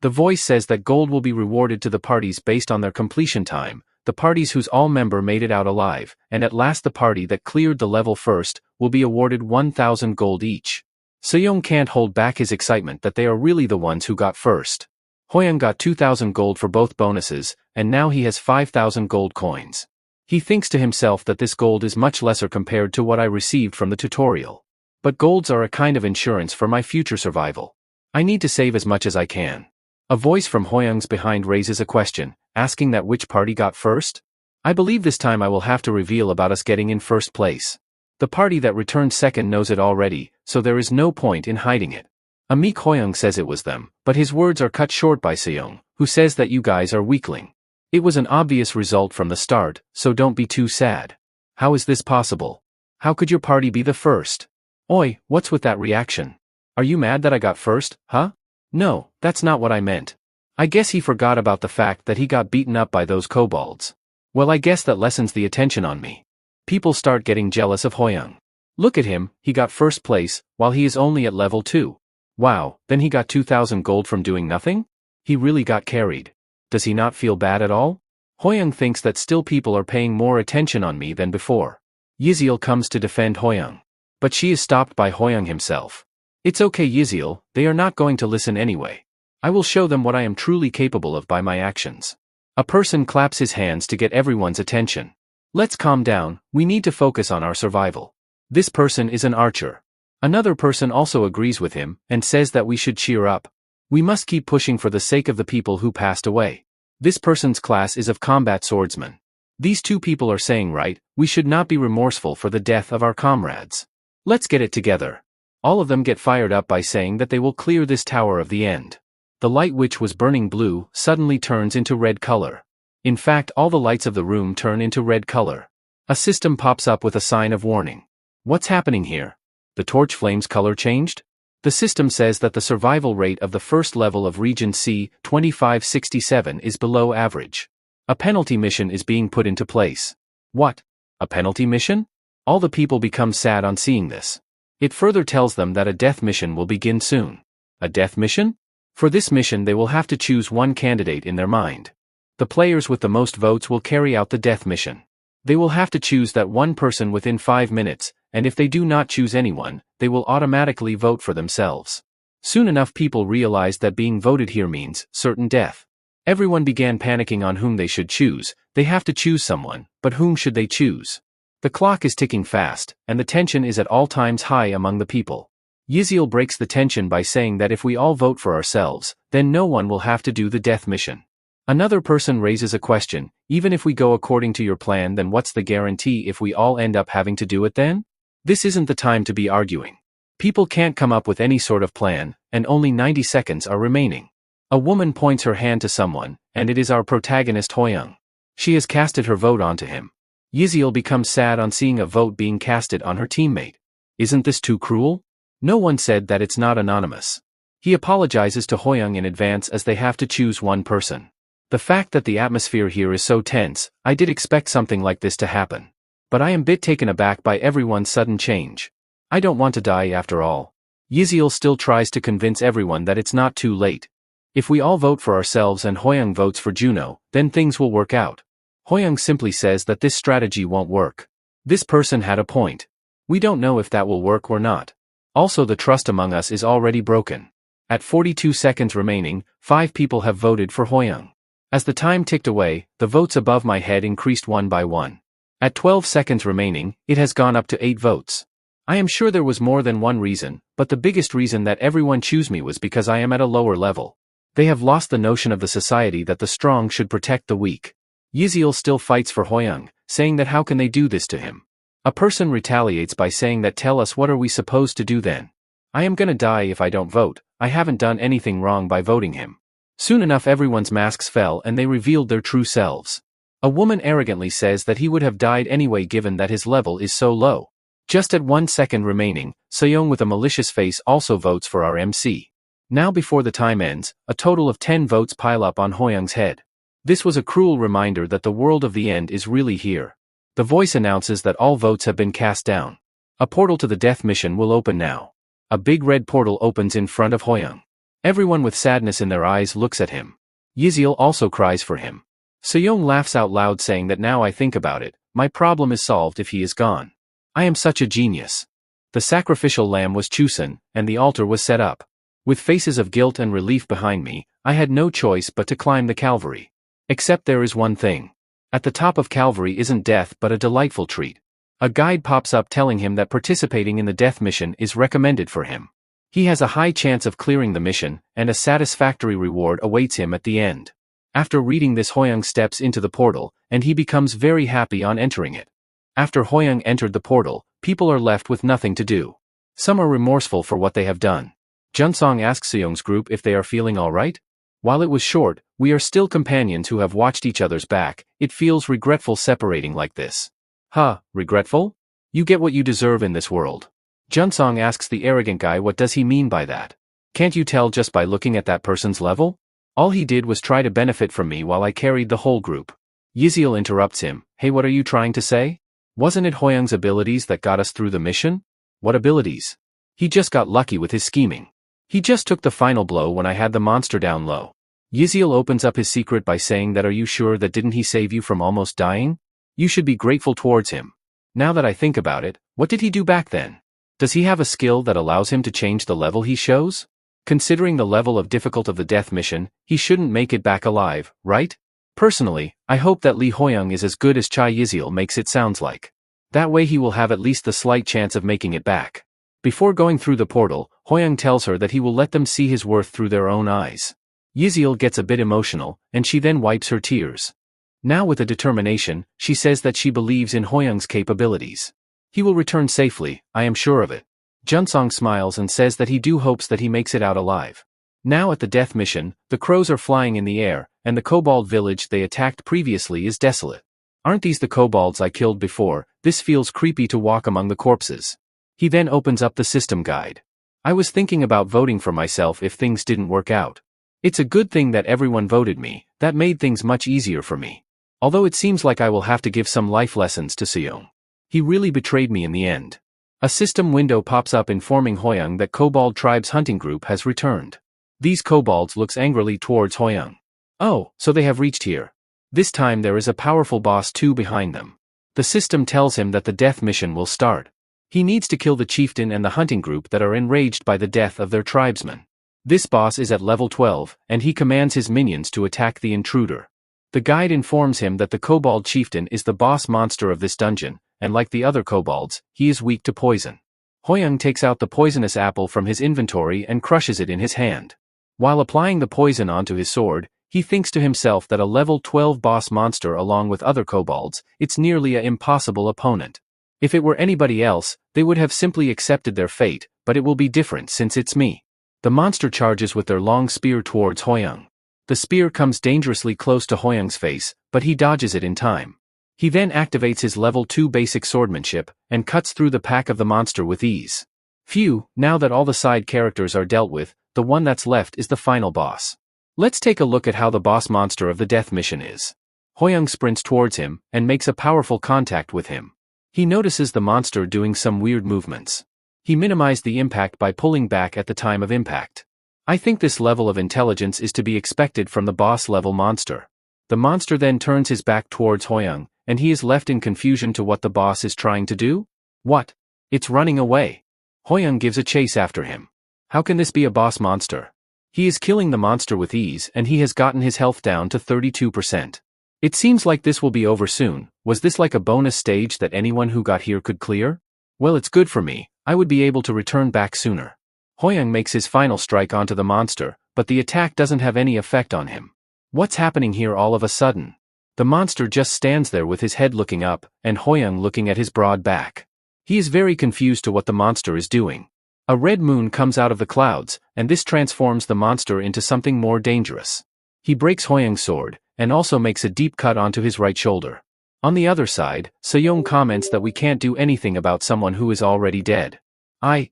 The voice says that gold will be rewarded to the parties based on their completion time, the parties whose all member made it out alive, and at last the party that cleared the level first, will be awarded 1,000 gold each. Seong can't hold back his excitement that they are really the ones who got first. Hoyoung got 2,000 gold for both bonuses, and now he has 5,000 gold coins. He thinks to himself that this gold is much lesser compared to what I received from the tutorial. But golds are a kind of insurance for my future survival. I need to save as much as I can. A voice from Hoyoung's behind raises a question, asking that which party got first? I believe this time I will have to reveal about us getting in first place. The party that returned second knows it already, so there is no point in hiding it. A meek Hoyoung says it was them, but his words are cut short by Seong, who says that you guys are weakling. It was an obvious result from the start, so don't be too sad. How is this possible? How could your party be the first? Oi, what's with that reaction? Are you mad that I got first, huh? No, that's not what I meant. I guess he forgot about the fact that he got beaten up by those kobolds. Well, I guess that lessens the attention on me. People start getting jealous of Hoyoung. Look at him, he got first place, while he is only at level 2. Wow, then he got 2,000 gold from doing nothing? He really got carried. Does he not feel bad at all? Hoyoung thinks that still people are paying more attention on me than before. Yziel comes to defend Hoyoung. But she is stopped by Hoyoung himself. It's okay, Yziel, they are not going to listen anyway. I will show them what I am truly capable of by my actions. A person claps his hands to get everyone's attention. Let's calm down, we need to focus on our survival. This person is an archer. Another person also agrees with him, and says that we should cheer up. We must keep pushing for the sake of the people who passed away. This person's class is of combat swordsman. These 2 people are saying right, we should not be remorseful for the death of our comrades. Let's get it together. All of them get fired up by saying that they will clear this tower of the end. The light which was burning blue suddenly turns into red color. In fact, all the lights of the room turn into red color. A system pops up with a sign of warning. What's happening here? The torch flame's color changed? The system says that the survival rate of the first level of Region C, 2567, is below average. A penalty mission is being put into place. What? A penalty mission? All the people become sad on seeing this. It further tells them that a death mission will begin soon. A death mission? For this mission they will have to choose one candidate in their mind. The players with the most votes will carry out the death mission. They will have to choose that one person within 5 minutes, and if they do not choose anyone, they will automatically vote for themselves. Soon enough people realized that being voted here means certain death. Everyone began panicking on whom they should choose. They have to choose someone, but whom should they choose? The clock is ticking fast, and the tension is at all times high among the people. Yziel breaks the tension by saying that if we all vote for ourselves, then no one will have to do the death mission. Another person raises a question, even if we go according to your plan, then what's the guarantee if we all end up having to do it then? This isn't the time to be arguing. People can't come up with any sort of plan, and only 90 seconds are remaining. A woman points her hand to someone, And it is our protagonist Hoyoung. She has casted her vote onto him. Yiziel becomes sad on seeing a vote being casted on her teammate. Isn't this too cruel? No one said that it's not anonymous. He apologizes to Hoyoung in advance as they have to choose one person. The fact that the atmosphere here is so tense, I did expect something like this to happen. But I am a bit taken aback by everyone's sudden change. I don't want to die after all. Yiziel still tries to convince everyone that it's not too late. If we all vote for ourselves and Hoyoung votes for Juno, then things will work out. Hoyoung simply says that this strategy won't work. This person had a point. We don't know if that will work or not. Also, the trust among us is already broken. At 42 seconds remaining, 5 people have voted for Hoyoung. As the time ticked away, the votes above my head increased one by one. At 12 seconds remaining, it has gone up to 8 votes. I am sure there was more than one reason, but the biggest reason that everyone chose me was because I am at a lower level. They have lost the notion of the society that the strong should protect the weak. Yiziel still fights for Hoyoung, saying that how can they do this to him? A person retaliates by saying that tell us what are we supposed to do then? I am gonna die if I don't vote, I haven't done anything wrong by voting him. Soon enough everyone's masks fell and they revealed their true selves. A woman arrogantly says that he would have died anyway given that his level is so low. Just at 1 second remaining, Seyoung with a malicious face also votes for our MC. Now before the time ends, a total of 10 votes pile up on Hoyoung's head. This was a cruel reminder that the world of the end is really here. The voice announces that all votes have been cast down. A portal to the death mission will open now. A big red portal opens in front of Hoyoung. Everyone with sadness in their eyes looks at him. Yiziel also cries for him. Seyoung laughs out loud saying that now I think about it, my problem is solved if he is gone. I am such a genius. The sacrificial lamb was chosen, and the altar was set up. With faces of guilt and relief behind me, I had no choice but to climb the Calvary. Except there is one thing. At the top of Calvary isn't death but a delightful treat. A guide pops up telling him that participating in the death mission is recommended for him. He has a high chance of clearing the mission, and a satisfactory reward awaits him at the end. After reading this, Hoyoung steps into the portal, and he becomes very happy on entering it. After Hoyoung entered the portal, people are left with nothing to do. Some are remorseful for what they have done. Junsong asks Seyoung's group if they are feeling alright. While it was short, we are still companions who have watched each other's back, it feels regretful separating like this. Huh, regretful? You get what you deserve in this world. Junsong asks the arrogant guy what does he mean by that. Can't you tell just by looking at that person's level? All he did was try to benefit from me while I carried the whole group. Yiziel interrupts him, hey, what are you trying to say? Wasn't it Hoyoung's abilities that got us through the mission? What abilities? He just got lucky with his scheming. He just took the final blow when I had the monster down low. Yiziel opens up his secret by saying that are you sure that didn't he save you from almost dying? You should be grateful towards him. Now that I think about it, what did he do back then? Does he have a skill that allows him to change the level he shows? Considering the level of difficulty of the death mission, he shouldn't make it back alive, right? Personally, I hope that Lee Hoyoung is as good as Chai Yiziel makes it sounds like. That way he will have at least the slight chance of making it back. Before going through the portal, Hoyoung tells her that he will let them see his worth through their own eyes. Yiziel gets a bit emotional, and she then wipes her tears. Now with a determination, she says that she believes in Hoyoung's capabilities. He will return safely, I am sure of it. Junsong smiles and says that he hopes that he makes it out alive. Now at the death mission, the crows are flying in the air, and the kobold village they attacked previously is desolate. Aren't these the kobolds I killed before? This feels creepy to walk among the corpses. He then opens up the system guide. I was thinking about voting for myself if things didn't work out. It's a good thing that everyone voted me, that made things much easier for me. Although it seems like I will have to give some life lessons to Seyoung. He really betrayed me in the end. A system window pops up informing Hoyoung that Kobold Tribe's hunting group has returned. These kobolds looks angrily towards Hoyoung. Oh, so they have reached here. This time there is a powerful boss too behind them. The system tells him that the death mission will start. He needs to kill the chieftain and the hunting group that are enraged by the death of their tribesman. This boss is at level 12, and he commands his minions to attack the intruder. The guide informs him that the kobold chieftain is the boss monster of this dungeon, and like the other kobolds, he is weak to poison. Hoyoung takes out the poisonous apple from his inventory and crushes it in his hand. While applying the poison onto his sword, he thinks to himself that a level 12 boss monster along with other kobolds, it's nearly an impossible opponent. If it were anybody else, they would have simply accepted their fate, but it will be different since it's me. The monster charges with their long spear towards Hoyoung. The spear comes dangerously close to Hoyoung's face, but he dodges it in time. He then activates his level 2 basic swordsmanship, and cuts through the pack of the monster with ease. Phew, now that all the side characters are dealt with, the one that's left is the final boss. Let's take a look at how the boss monster of the death mission is. Hoyoung sprints towards him, and makes a powerful contact with him. He notices the monster doing some weird movements. He minimized the impact by pulling back at the time of impact. I think this level of intelligence is to be expected from the boss level monster. The monster then turns his back towards Hoyoung, and he is left in confusion to what the boss is trying to do. What? It's running away. Hoyoung gives a chase after him. How can this be a boss monster? He is killing the monster with ease, and he has gotten his health down to 32%. It seems like this will be over soon. Was this like a bonus stage that anyone who got here could clear? Well, it's good for me. I would be able to return back sooner. Hoyoung makes his final strike onto the monster, but the attack doesn't have any effect on him. What's happening here all of a sudden? The monster just stands there with his head looking up, and Hoyoung looking at his broad back. He is very confused to what the monster is doing. A red moon comes out of the clouds, and this transforms the monster into something more dangerous. He breaks Hoyoung's sword, and also makes a deep cut onto his right shoulder. On the other side, Seyoung comments that we can't do anything about someone who is already dead.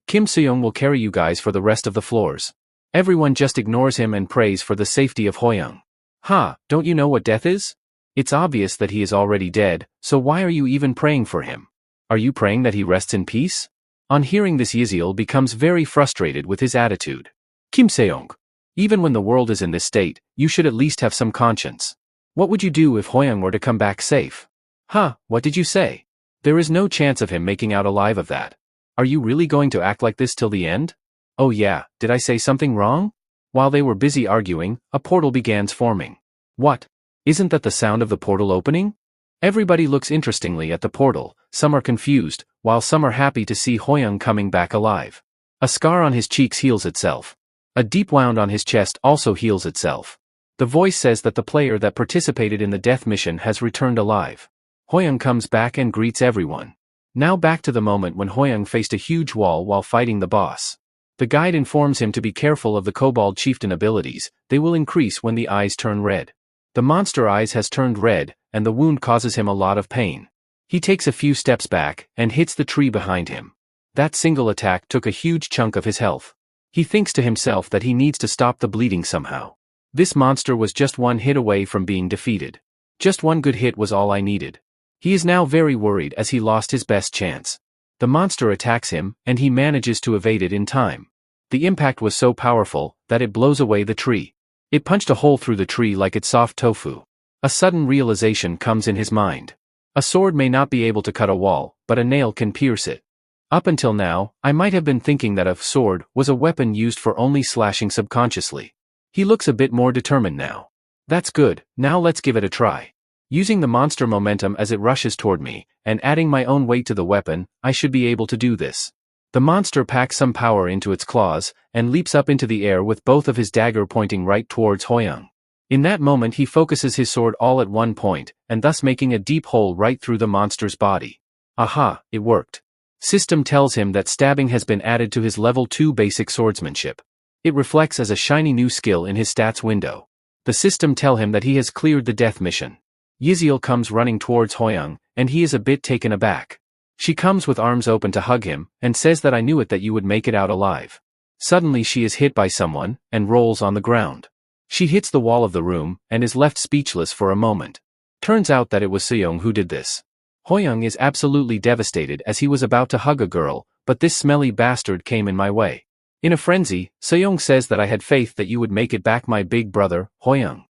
Kim Seyoung will carry you guys for the rest of the floors. Everyone just ignores him and prays for the safety of Hoyoung. Don't you know what death is? It's obvious that he is already dead, so why are you even praying for him? Are you praying that he rests in peace? On hearing this, Yesil becomes very frustrated with his attitude. Kim Seyoung, even when the world is in this state, you should at least have some conscience. What would you do if Hoyoung were to come back safe? What did you say? There is no chance of him making out alive of that. Are you really going to act like this till the end? Oh yeah, did I say something wrong? While they were busy arguing, a portal begins forming. What? Isn't that the sound of the portal opening? Everybody looks interestingly at the portal, some are confused, while some are happy to see Hoyoung coming back alive. A scar on his cheeks heals itself. A deep wound on his chest also heals itself. The voice says that the player that participated in the death mission has returned alive. Hoyoung comes back and greets everyone. Now back to the moment when Hoyoung faced a huge wall while fighting the boss. The guide informs him to be careful of the Kobold Chieftain abilities, they will increase when the eyes turn red. The monster eyes has turned red, and the wound causes him a lot of pain. He takes a few steps back, and hits the tree behind him. That single attack took a huge chunk of his health. He thinks to himself that he needs to stop the bleeding somehow. This monster was just one hit away from being defeated. Just one good hit was all I needed. He is now very worried as he lost his best chance. The monster attacks him, and he manages to evade it in time. The impact was so powerful that it blows away the tree. It punched a hole through the tree like it's soft tofu. A sudden realization comes in his mind. A sword may not be able to cut a wall, but a nail can pierce it. Up until now, I might have been thinking that a sword was a weapon used for only slashing subconsciously. He looks a bit more determined now. That's good, now let's give it a try. Using the monster momentum as it rushes toward me, and adding my own weight to the weapon, I should be able to do this. The monster packs some power into its claws, and leaps up into the air with both of his dagger pointing right towards Hoyoung. In that moment he focuses his sword all at one point, and thus making a deep hole right through the monster's body. Aha, it worked. System tells him that stabbing has been added to his level 2 basic swordsmanship. It reflects as a shiny new skill in his stats window. The system tell him that he has cleared the death mission. Yesil comes running towards Hoyoung, and he is a bit taken aback. She comes with arms open to hug him, and says that I knew it that you would make it out alive. Suddenly she is hit by someone, and rolls on the ground. She hits the wall of the room, and is left speechless for a moment. Turns out that it was Seyoung who did this. Hoyoung is absolutely devastated as he was about to hug a girl, but this smelly bastard came in my way. In a frenzy, Seyoung says that I had faith that you would make it back, my big brother, Hoyoung.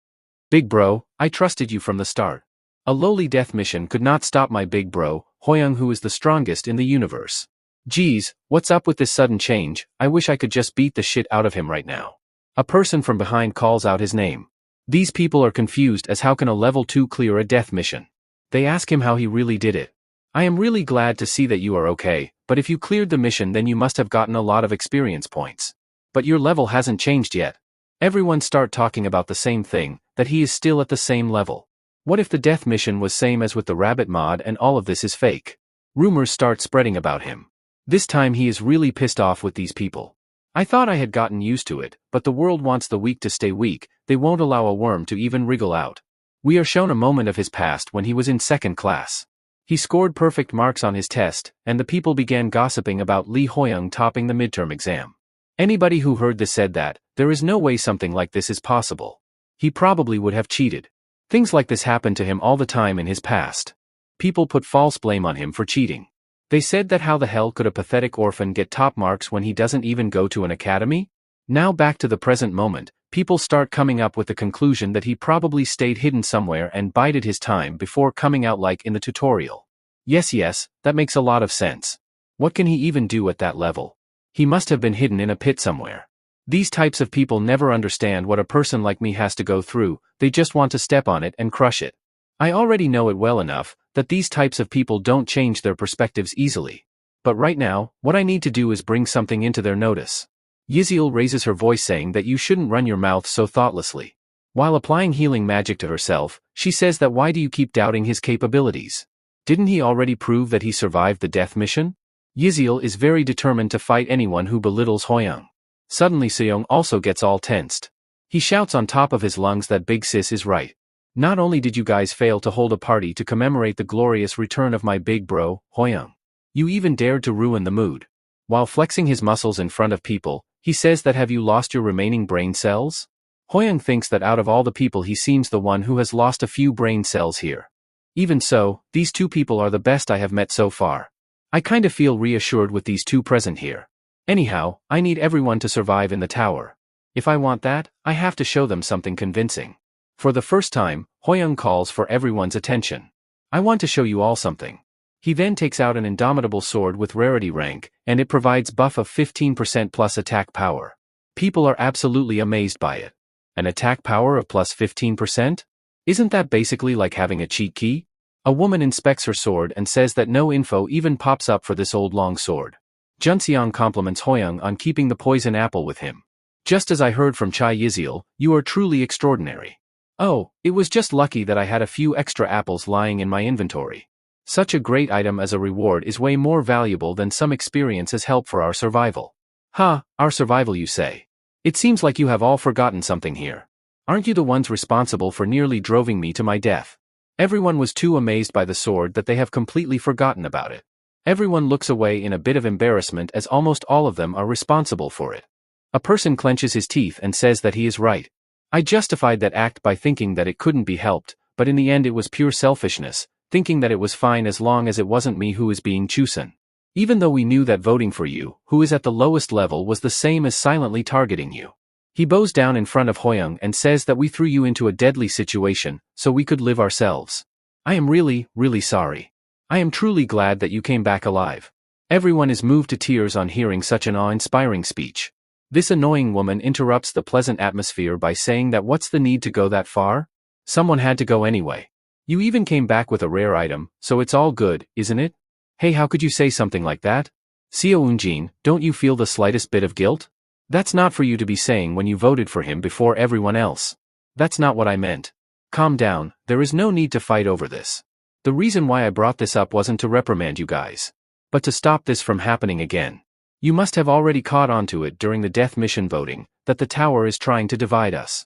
Big bro, I trusted you from the start. A lowly death mission could not stop my big bro, Hoyoung, who is the strongest in the universe. Geez, what's up with this sudden change? I wish I could just beat the shit out of him right now. A person from behind calls out his name. These people are confused as how can a level 2 clear a death mission. They ask him how he really did it. I am really glad to see that you are okay, but if you cleared the mission then you must have gotten a lot of experience points. But your level hasn't changed yet. Everyone start talking about the same thing, that he is still at the same level. What if the death mission was same as with the rabbit mod and all of this is fake? Rumors start spreading about him. This time he is really pissed off with these people. I thought I had gotten used to it, but the world wants the weak to stay weak, they won't allow a worm to even wriggle out. We are shown a moment of his past when he was in second class. He scored perfect marks on his test, and the people began gossiping about Lee Hoyoung topping the midterm exam. Anybody who heard this said that, there is no way something like this is possible. He probably would have cheated. Things like this happened to him all the time in his past. People put false blame on him for cheating. They said that how the hell could a pathetic orphan get top marks when he doesn't even go to an academy? Now back to the present moment, people start coming up with the conclusion that he probably stayed hidden somewhere and bided his time before coming out like in the tutorial. Yes, that makes a lot of sense. What can he even do at that level? He must have been hidden in a pit somewhere. These types of people never understand what a person like me has to go through, they just want to step on it and crush it. I already know it well enough, that these types of people don't change their perspectives easily. But right now, what I need to do is bring something into their notice. Yziel raises her voice saying that you shouldn't run your mouth so thoughtlessly. While applying healing magic to herself, she says that why do you keep doubting his capabilities? Didn't he already prove that he survived the death mission? Yziel is very determined to fight anyone who belittles Hoyoung. Suddenly Seong also gets all tensed. He shouts on top of his lungs that Big Sis is right. Not only did you guys fail to hold a party to commemorate the glorious return of my big bro, Hoyoung, you even dared to ruin the mood. While flexing his muscles in front of people, he says that have you lost your remaining brain cells? Hoyoung thinks that out of all the people he seems the one who has lost a few brain cells here. Even so, these two people are the best I have met so far. I kinda feel reassured with these two present here. Anyhow, I need everyone to survive in the tower. If I want that, I have to show them something convincing. For the first time, Hoyoung calls for everyone's attention. I want to show you all something. He then takes out an indomitable sword with rarity rank, and it provides buff of 15% plus attack power. People are absolutely amazed by it. An attack power of plus 15%? Isn't that basically like having a cheat key? A woman inspects her sword and says that no info even pops up for this old long sword. Junseong compliments Hoyoung on keeping the poison apple with him. Just as I heard from Chai Yziel, you are truly extraordinary. Oh, it was just lucky that I had a few extra apples lying in my inventory. Such a great item as a reward is way more valuable than some experience as help for our survival. Our survival you say? It seems like you have all forgotten something here. Aren't you the ones responsible for nearly droving me to my death? Everyone was too amazed by the sword that they have completely forgotten about it. Everyone looks away in a bit of embarrassment as almost all of them are responsible for it. A person clenches his teeth and says that he is right. I justified that act by thinking that it couldn't be helped, but in the end it was pure selfishness, thinking that it was fine as long as it wasn't me who is being chosen. Even though we knew that voting for you, who is at the lowest level, was the same as silently targeting you. He bows down in front of Hoyoung and says that we threw you into a deadly situation, so we could live ourselves. I am really sorry. I am truly glad that you came back alive. Everyone is moved to tears on hearing such an awe-inspiring speech. This annoying woman interrupts the pleasant atmosphere by saying that what's the need to go that far? Someone had to go anyway. You even came back with a rare item, so it's all good, isn't it? Hey, how could you say something like that? Seo Eun-jin, don't you feel the slightest bit of guilt? That's not for you to be saying when you voted for him before everyone else. That's not what I meant. Calm down, there is no need to fight over this. The reason why I brought this up wasn't to reprimand you guys, but to stop this from happening again. You must have already caught on to it during the death mission voting, that the tower is trying to divide us.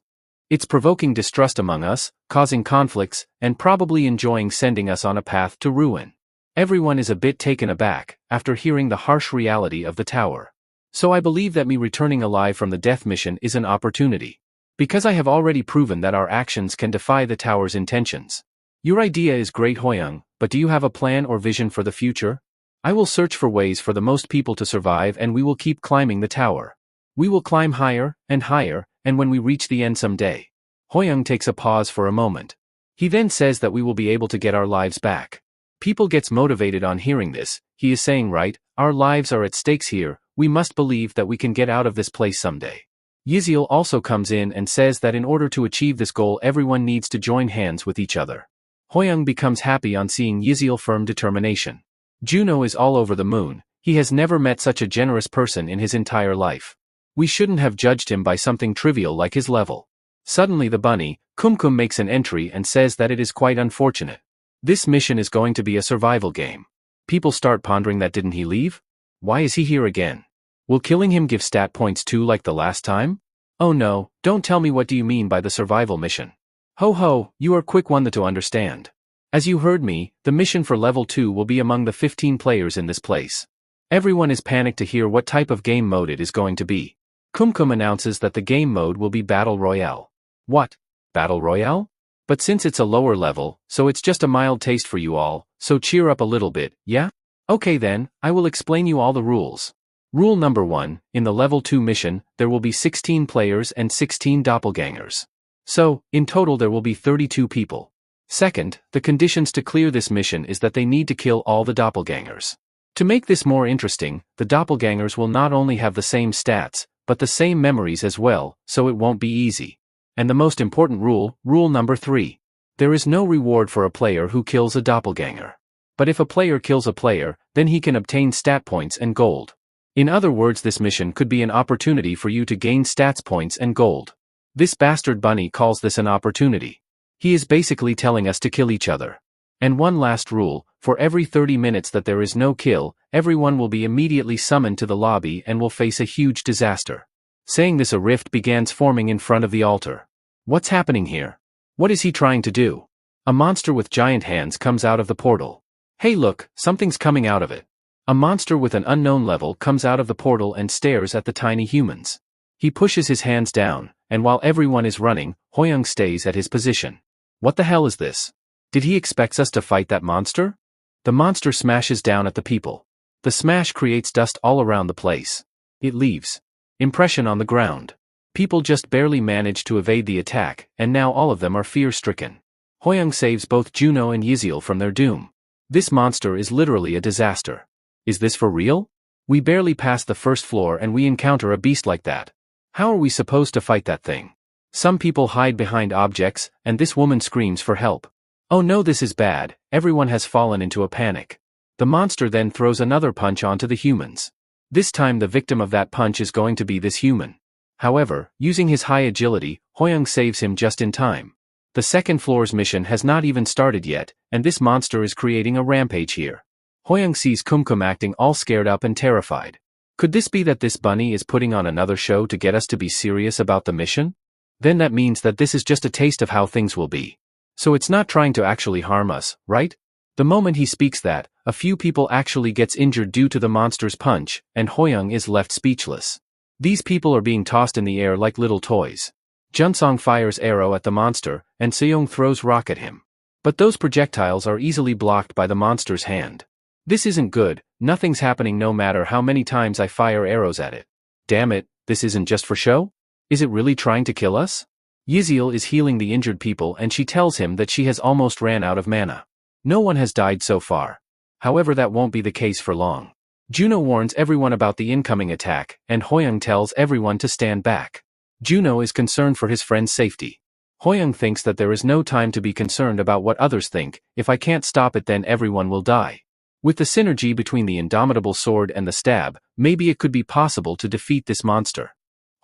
It's provoking distrust among us, causing conflicts, and probably enjoying sending us on a path to ruin. Everyone is a bit taken aback, after hearing the harsh reality of the tower. So I believe that me returning alive from the death mission is an opportunity. Because I have already proven that our actions can defy the tower's intentions. Your idea is great, Hoyoung, but do you have a plan or vision for the future? I will search for ways for the most people to survive, and we will keep climbing the tower. We will climb higher, and when we reach the end someday. Hoyoung takes a pause for a moment. He then says that we will be able to get our lives back. People gets motivated on hearing this. He is saying right, our lives are at stakes here, we must believe that we can get out of this place someday. Yziel also comes in and says that in order to achieve this goal everyone needs to join hands with each other. Hoyoung becomes happy on seeing Yziel's firm determination. Juno is all over the moon. He has never met such a generous person in his entire life. We shouldn't have judged him by something trivial like his level. Suddenly the bunny, Kumkum, makes an entry and says that it is quite unfortunate. This mission is going to be a survival game. People start pondering that didn't he leave? Why is he here again? Will killing him give stat points too like the last time? Oh no, don't tell me what do you mean by the survival mission. Ho ho, you are quick one to understand. As you heard me, the mission for level 2 will be among the 15 players in this place. Everyone is panicked to hear what type of game mode it is going to be. Kumkum announces that the game mode will be Battle Royale. What? Battle Royale? But since it's a lower level, so it's just a mild taste for you all, so cheer up a little bit, yeah? Okay then, I will explain you all the rules. Rule number 1, in the level 2 mission, there will be 16 players and 16 doppelgangers. So, in total there will be 32 people. Second, the conditions to clear this mission is that they need to kill all the doppelgangers. To make this more interesting, the doppelgangers will not only have the same stats, but the same memories as well, so it won't be easy. And the most important rule, rule number 3. There is no reward for a player who kills a doppelganger. But if a player kills a player, then he can obtain stat points and gold. In other words, this mission could be an opportunity for you to gain stats points and gold. This bastard bunny calls this an opportunity. He is basically telling us to kill each other. And one last rule, for every 30 minutes that there is no kill, everyone will be immediately summoned to the lobby and will face a huge disaster. Saying this, a rift begins forming in front of the altar. What's happening here? What is he trying to do? A monster with giant hands comes out of the portal. Hey look, something's coming out of it. A monster with an unknown level comes out of the portal and stares at the tiny humans. He pushes his hands down, and while everyone is running, Hoyoung stays at his position. What the hell is this? Did he expect us to fight that monster? The monster smashes down at the people. The smash creates dust all around the place. It leaves impression on the ground. People just barely manage to evade the attack, and now all of them are fear-stricken. Hoyoung saves both Juno and Yizil from their doom. This monster is literally a disaster. Is this for real? We barely pass the first floor and we encounter a beast like that. How are we supposed to fight that thing? Some people hide behind objects, and this woman screams for help. Oh no, this is bad, everyone has fallen into a panic. The monster then throws another punch onto the humans. This time the victim of that punch is going to be this human. However, using his high agility, Hoyoung saves him just in time. The second floor's mission has not even started yet, and this monster is creating a rampage here. Hoyoung sees Kumkum acting all scared up and terrified. Could this be that this bunny is putting on another show to get us to be serious about the mission? Then that means that this is just a taste of how things will be. So it's not trying to actually harm us, right? The moment he speaks that, a few people actually gets injured due to the monster's punch, and Hoyoung is left speechless. These people are being tossed in the air like little toys. Junsong fires arrow at the monster, and Seyoung throws rock at him. But those projectiles are easily blocked by the monster's hand. This isn't good, nothing's happening no matter how many times I fire arrows at it. Damn it, this isn't just for show? Is it really trying to kill us? Yizil is healing the injured people and she tells him that she has almost ran out of mana. No one has died so far. However, that won't be the case for long. Juno warns everyone about the incoming attack, and Hoyoung tells everyone to stand back. Juno is concerned for his friend's safety. Hoyoung thinks that there is no time to be concerned about what others think. If I can't stop it, then everyone will die. With the synergy between the indomitable sword and the stab, maybe it could be possible to defeat this monster.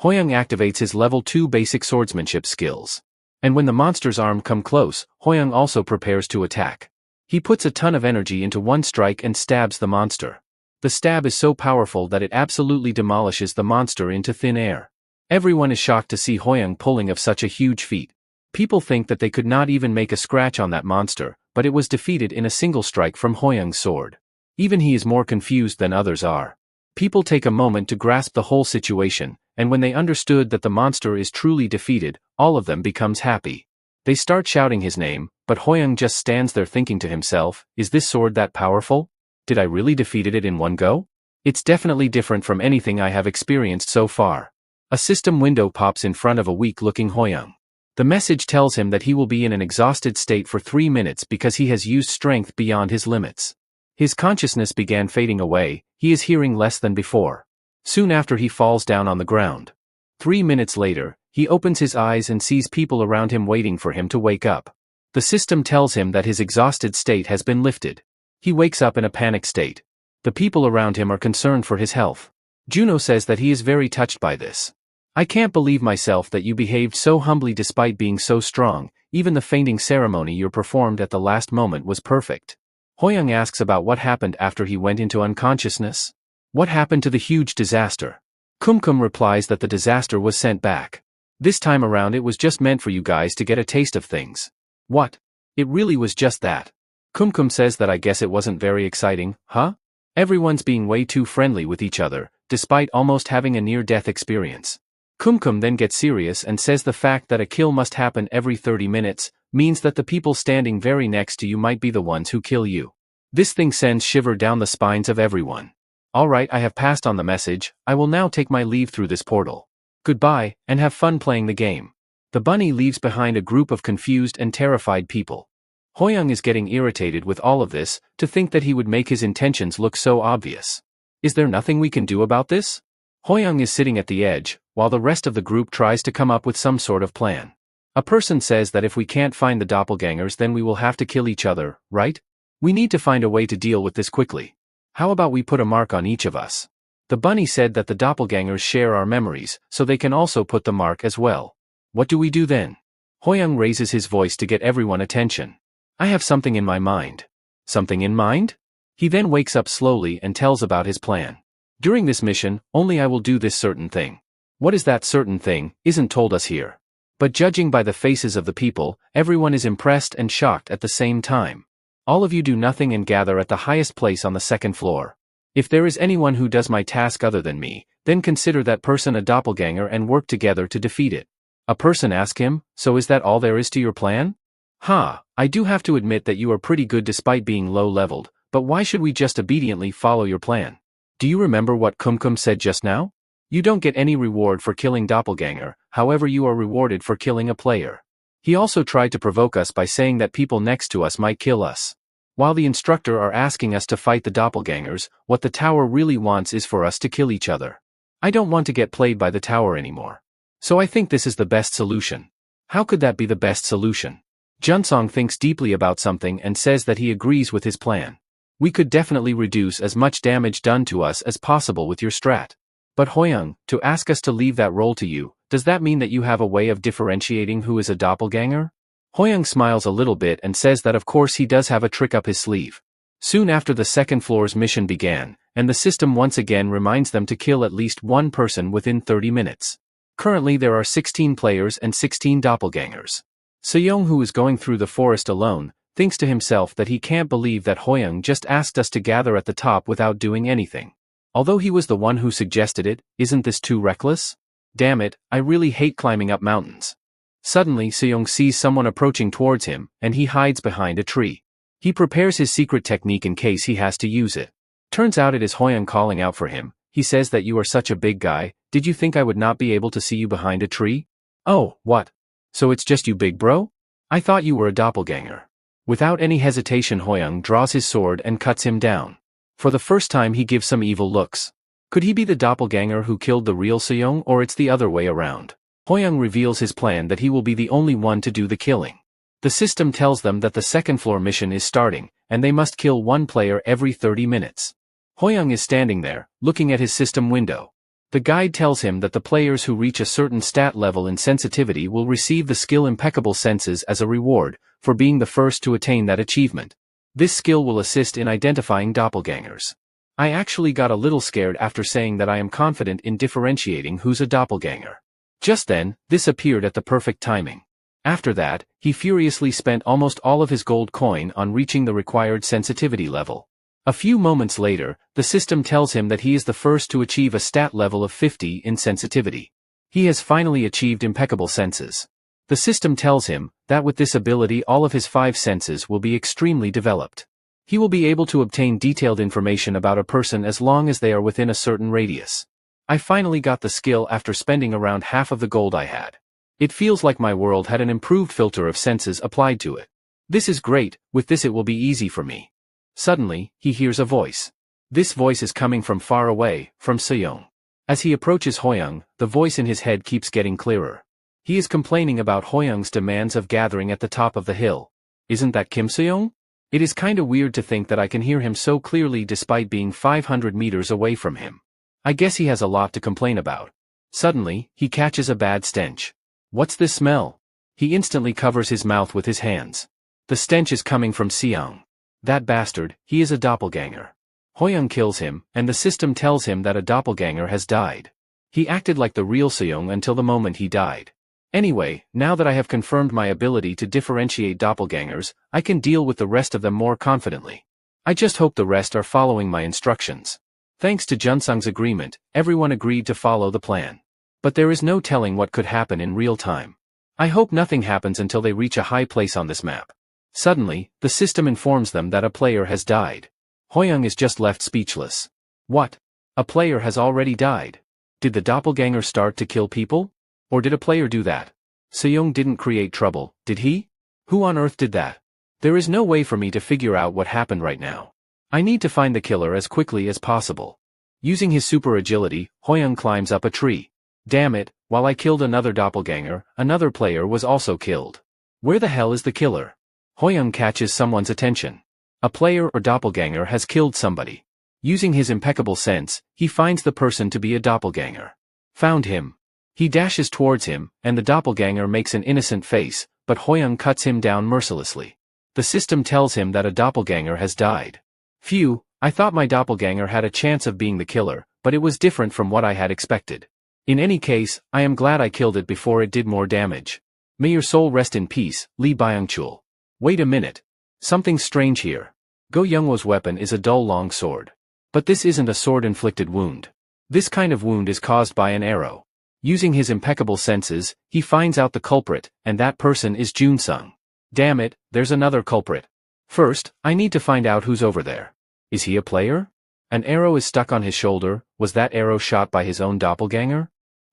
Hoyoung activates his level 2 basic swordsmanship skills. And when the monster's arm come close, Hoyoung also prepares to attack. He puts a ton of energy into one strike and stabs the monster. The stab is so powerful that it absolutely demolishes the monster into thin air. Everyone is shocked to see Hoyoung pulling of such a huge feat. People think that they could not even make a scratch on that monster, but it was defeated in a single strike from Hoyoung's sword. Even he is more confused than others are. People take a moment to grasp the whole situation, and when they understood that the monster is truly defeated, all of them becomes happy. They start shouting his name, but Hoyoung just stands there thinking to himself, is this sword that powerful? Did I really defeated it in one go? It's definitely different from anything I have experienced so far. A system window pops in front of a weak-looking Hoyoung. The message tells him that he will be in an exhausted state for 3 minutes because he has used strength beyond his limits. His consciousness began fading away, he is hearing less than before. Soon after he falls down on the ground. 3 minutes later, he opens his eyes and sees people around him waiting for him to wake up. The system tells him that his exhausted state has been lifted. He wakes up in a panic state. The people around him are concerned for his health. Juno says that he is very touched by this. I can't believe myself that you behaved so humbly despite being so strong, even the fainting ceremony you performed at the last moment was perfect. Hoyoung asks about what happened after he went into unconsciousness. What happened to the huge disaster? Kumkum replies that the disaster was sent back. This time around it was just meant for you guys to get a taste of things. What? It really was just that. Kumkum says that I guess it wasn't very exciting, huh? Everyone's being way too friendly with each other, despite almost having a near-death experience. Kumkum then gets serious and says the fact that a kill must happen every 30 minutes, means that the people standing very next to you might be the ones who kill you. This thing sends shiver down the spines of everyone. Alright, I have passed on the message, I will now take my leave through this portal. Goodbye, and have fun playing the game. The bunny leaves behind a group of confused and terrified people. Hoyoung is getting irritated with all of this, to think that he would make his intentions look so obvious. Is there nothing we can do about this? Hoyoung is sitting at the edge, while the rest of the group tries to come up with some sort of plan. A person says that if we can't find the doppelgangers then we will have to kill each other, right? We need to find a way to deal with this quickly. How about we put a mark on each of us? The bunny said that the doppelgangers share our memories, so they can also put the mark as well. What do we do then? Hoyoung raises his voice to get everyone attention. I have something in my mind. Something in mind? He then wakes up slowly and tells about his plan. During this mission, only I will do this certain thing. What is that certain thing, isn't told us here. But judging by the faces of the people, everyone is impressed and shocked at the same time. All of you do nothing and gather at the highest place on the second floor. If there is anyone who does my task other than me, then consider that person a doppelganger and work together to defeat it. A person asked him, so is that all there is to your plan? I do have to admit that you are pretty good despite being low-leveled, but why should we just obediently follow your plan? Do you remember what Kumkum said just now? You don't get any reward for killing doppelganger, however you are rewarded for killing a player. He also tried to provoke us by saying that people next to us might kill us. While the instructor are asking us to fight the doppelgangers, what the tower really wants is for us to kill each other. I don't want to get played by the tower anymore. So I think this is the best solution. How could that be the best solution? Junsong thinks deeply about something and says that he agrees with his plan. We could definitely reduce as much damage done to us as possible with your strat. But Hoyoung, to ask us to leave that role to you, does that mean that you have a way of differentiating who is a doppelganger? Hoyoung smiles a little bit and says that of course he does have a trick up his sleeve. Soon after the second floor's mission began, and the system once again reminds them to kill at least one person within 30 minutes. Currently there are 16 players and 16 doppelgangers. Seyoung, who is going through the forest alone, thinks to himself that he can't believe that Hoyoung just asked us to gather at the top without doing anything. Although he was the one who suggested it, isn't this too reckless? Damn it, I really hate climbing up mountains. Suddenly Seyoung sees someone approaching towards him, and he hides behind a tree. He prepares his secret technique in case he has to use it. Turns out it is Hoyoung calling out for him. He says that you are such a big guy, did you think I would not be able to see you behind a tree? Oh, what? So it's just you big bro? I thought you were a doppelganger. Without any hesitation Hoyoung draws his sword and cuts him down. For the first time he gives some evil looks. Could he be the doppelganger who killed the real Seyoung, or it's the other way around? Hoyoung reveals his plan that he will be the only one to do the killing. The system tells them that the second floor mission is starting, and they must kill one player every 30 minutes. Hoyoung is standing there, looking at his system window. The guide tells him that the players who reach a certain stat level in sensitivity will receive the skill Impeccable Senses as a reward, for being the first to attain that achievement. This skill will assist in identifying doppelgangers. I actually got a little scared after saying that I am confident in differentiating who's a doppelganger. Just then, this appeared at the perfect timing. After that, he furiously spent almost all of his gold coin on reaching the required sensitivity level. A few moments later, the system tells him that he is the first to achieve a stat level of 50 in sensitivity. He has finally achieved Impeccable Senses. The system tells him that with this ability all of his 5 senses will be extremely developed. He will be able to obtain detailed information about a person as long as they are within a certain radius. I finally got the skill after spending around half of the gold I had. It feels like my world had an improved filter of senses applied to it. This is great, with this it will be easy for me. Suddenly, he hears a voice. This voice is coming from far away, from Seyoung. As he approaches Hoyoung, the voice in his head keeps getting clearer. He is complaining about Hoyoung's demands of gathering at the top of the hill. Isn't that Kim Seyoung? It is kinda weird to think that I can hear him so clearly despite being 500 meters away from him. I guess he has a lot to complain about. Suddenly, he catches a bad stench. What's this smell? He instantly covers his mouth with his hands. The stench is coming from Seyoung. That bastard, he is a doppelganger. Hoyoung kills him, and the system tells him that a doppelganger has died. He acted like the real Seong until the moment he died. Anyway, now that I have confirmed my ability to differentiate doppelgangers, I can deal with the rest of them more confidently. I just hope the rest are following my instructions. Thanks to Junsung's agreement, everyone agreed to follow the plan. But there is no telling what could happen in real time. I hope nothing happens until they reach a high place on this map. Suddenly, the system informs them that a player has died. Hoyoung is just left speechless. What? A player has already died? Did the doppelganger start to kill people? Or did a player do that? Seong didn't create trouble, did he? Who on earth did that? There is no way for me to figure out what happened right now. I need to find the killer as quickly as possible. Using his super agility, Hoyoung climbs up a tree. Damn it, while I killed another doppelganger, another player was also killed. Where the hell is the killer? Hoyoung catches someone's attention. A player or doppelganger has killed somebody. Using his impeccable sense, he finds the person to be a doppelganger. Found him. He dashes towards him, and the doppelganger makes an innocent face, but Hoyoung cuts him down mercilessly. The system tells him that a doppelganger has died. Phew, I thought my doppelganger had a chance of being the killer, but it was different from what I had expected. In any case, I am glad I killed it before it did more damage. May your soul rest in peace, Lee Byung-chul. Wait a minute. Something's strange here. Go Youngwo's weapon is a dull long sword. But this isn't a sword-inflicted wound. This kind of wound is caused by an arrow. Using his impeccable senses, he finds out the culprit, and that person is Junsung. Damn it, there's another culprit. First, I need to find out who's over there. Is he a player? An arrow is stuck on his shoulder. Was that arrow shot by his own doppelganger?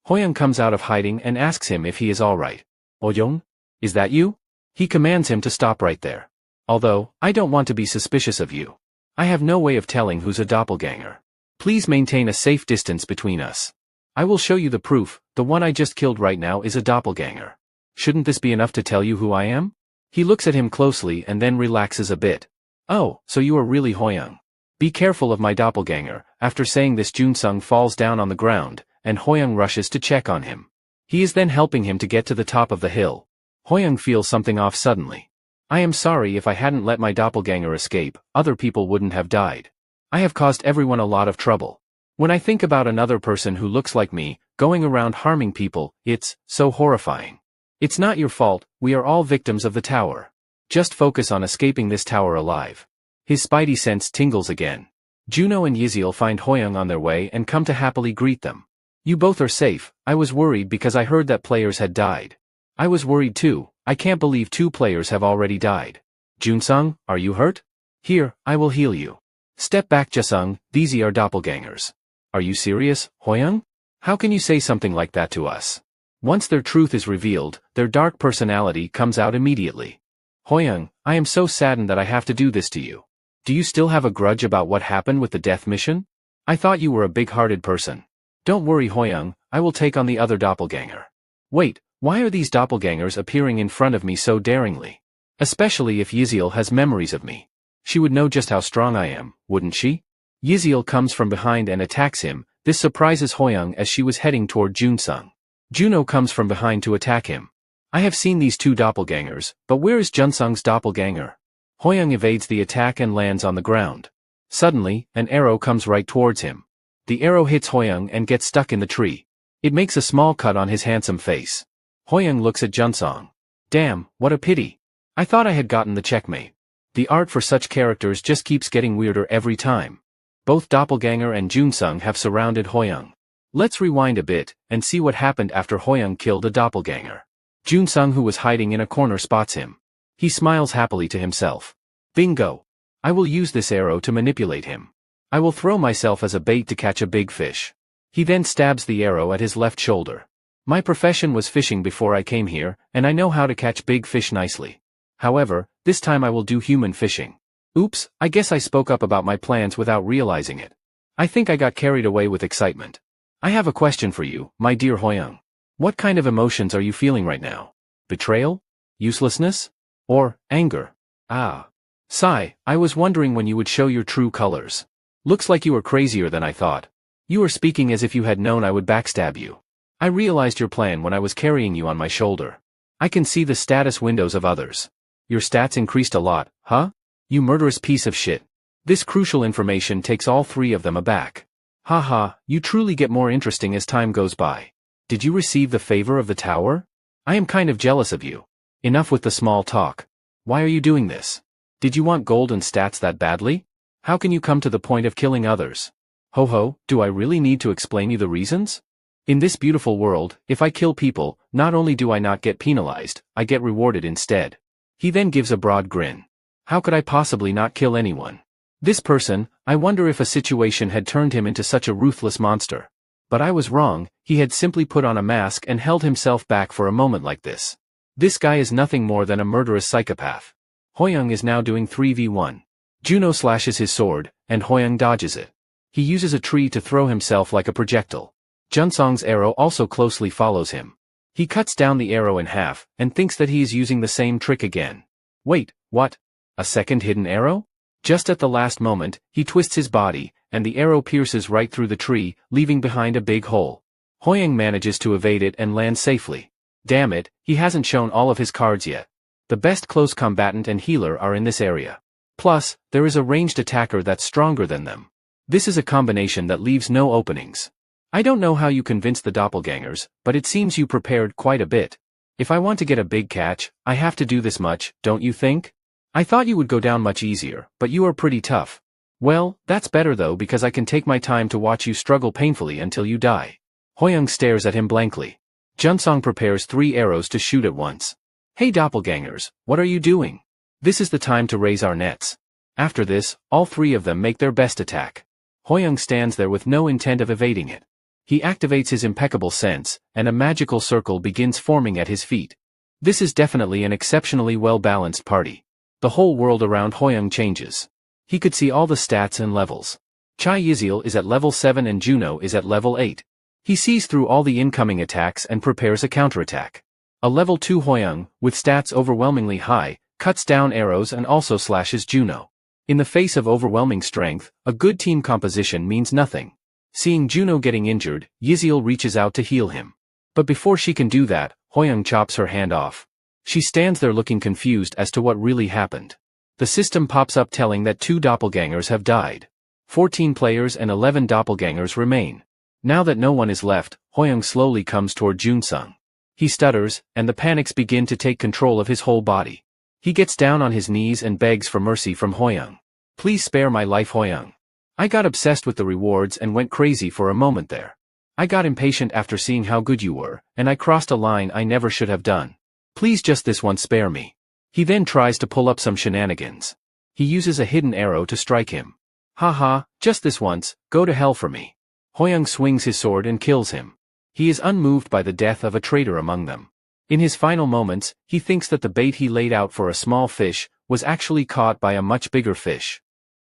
Hoyoung comes out of hiding and asks him if he is alright. Hoyoung? Is that you? He commands him to stop right there. Although, I don't want to be suspicious of you. I have no way of telling who's a doppelganger. Please maintain a safe distance between us. I will show you the proof. The one I just killed right now is a doppelganger. Shouldn't this be enough to tell you who I am? He looks at him closely and then relaxes a bit. Oh, so you are really Hoyoung. Be careful of my doppelganger. After saying this, Junsung falls down on the ground, and Hoyoung rushes to check on him. He is then helping him to get to the top of the hill. Hoyoung feels something off suddenly. I am sorry if I hadn't let my doppelganger escape, other people wouldn't have died. I have caused everyone a lot of trouble. When I think about another person who looks like me, going around harming people, it's so horrifying. It's not your fault, we are all victims of the tower. Just focus on escaping this tower alive. His spidey sense tingles again. Juno and Yizil find Hoyoung on their way and come to happily greet them. You both are safe. I was worried because I heard that players had died. I was worried too. I can't believe 2 players have already died. Junsung, are you hurt? Here, I will heal you. Step back, Jasung, these are doppelgangers. Are you serious, Hoyoung? How can you say something like that to us? Once their truth is revealed, their dark personality comes out immediately. Hoyoung, I am so saddened that I have to do this to you. Do you still have a grudge about what happened with the death mission? I thought you were a big-hearted person. Don't worry, Hoyoung, I will take on the other doppelganger. Wait. Why are these doppelgangers appearing in front of me so daringly? Especially if Yizil has memories of me. She would know just how strong I am, wouldn't she? Yizil comes from behind and attacks him. This surprises Hoyoung as she was heading toward Junsung. Juno comes from behind to attack him. I have seen these 2 doppelgangers, but where is Junsung's doppelganger? Hoyoung evades the attack and lands on the ground. Suddenly, an arrow comes right towards him. The arrow hits Hoyoung and gets stuck in the tree. It makes a small cut on his handsome face. Hoyoung looks at Junsung. Damn, what a pity. I thought I had gotten the checkmate. The art for such characters just keeps getting weirder every time. Both Doppelganger and Junsung have surrounded Hoyoung. Let's rewind a bit, and see what happened after Hoyoung killed a doppelganger. Junsung, who was hiding in a corner, spots him. He smiles happily to himself. Bingo! I will use this arrow to manipulate him. I will throw myself as a bait to catch a big fish. He then stabs the arrow at his left shoulder. My profession was fishing before I came here, and I know how to catch big fish nicely. However, this time I will do human fishing. Oops, I guess I spoke up about my plans without realizing it. I think I got carried away with excitement. I have a question for you, my dear Hoyoung. What kind of emotions are you feeling right now? Betrayal? Uselessness? Or anger? Ah. Sigh, I was wondering when you would show your true colors. Looks like you were crazier than I thought. You are speaking as if you had known I would backstab you. I realized your plan when I was carrying you on my shoulder. I can see the status windows of others. Your stats increased a lot, huh? You murderous piece of shit. This crucial information takes all 3 of them aback. Haha, you truly get more interesting as time goes by. Did you receive the favor of the tower? I am kind of jealous of you. Enough with the small talk. Why are you doing this? Did you want gold and stats that badly? How can you come to the point of killing others? Ho ho, do I really need to explain you the reasons? In this beautiful world, if I kill people, not only do I not get penalized, I get rewarded instead. He then gives a broad grin. How could I possibly not kill anyone? This person, I wonder if a situation had turned him into such a ruthless monster. But I was wrong, he had simply put on a mask and held himself back for a moment like this. This guy is nothing more than a murderous psychopath. Hoyoung is now doing 3v1. Juno slashes his sword, and Hoyoung dodges it. He uses a tree to throw himself like a projectile. Junsong's arrow also closely follows him. He cuts down the arrow in half, and thinks that he is using the same trick again. Wait, what? A second hidden arrow? Just at the last moment, he twists his body, and the arrow pierces right through the tree, leaving behind a big hole. Hoyoung manages to evade it and land safely. Damn it, he hasn't shown all of his cards yet. The best close combatant and healer are in this area. Plus, there is a ranged attacker that's stronger than them. This is a combination that leaves no openings. I don't know how you convinced the doppelgangers, but it seems you prepared quite a bit. If I want to get a big catch, I have to do this much, don't you think? I thought you would go down much easier, but you are pretty tough. Well, that's better though because I can take my time to watch you struggle painfully until you die. Hoyoung stares at him blankly. Junsong prepares 3 arrows to shoot at once. Hey doppelgangers, what are you doing? This is the time to raise our nets. After this, all 3 of them make their best attack. Hoyoung stands there with no intent of evading it. He activates his impeccable sense, and a magical circle begins forming at his feet. This is definitely an exceptionally well-balanced party. The whole world around Hoyoung changes. He could see all the stats and levels. Chai Yizil is at level 7 and Juno is at level 8. He sees through all the incoming attacks and prepares a counterattack. A level 2 Hoyoung, with stats overwhelmingly high, cuts down arrows and also slashes Juno. In the face of overwhelming strength, a good team composition means nothing. Seeing Juno getting injured, Yizil reaches out to heal him. But before she can do that, Hoyoung chops her hand off. She stands there looking confused as to what really happened. The system pops up telling that 2 doppelgangers have died. 14 players and 11 doppelgangers remain. Now that no one is left, Hoyoung slowly comes toward Junsung. He stutters, and the panics begin to take control of his whole body. He gets down on his knees and begs for mercy from Hoyoung. Please spare my life, Hoyoung. I got obsessed with the rewards and went crazy for a moment there. I got impatient after seeing how good you were, and I crossed a line I never should have done. Please just this once spare me. He then tries to pull up some shenanigans. He uses a hidden arrow to strike him. Haha, just this once, go to hell for me. Hoyoung swings his sword and kills him. He is unmoved by the death of a traitor among them. In his final moments, he thinks that the bait he laid out for a small fish was actually caught by a much bigger fish.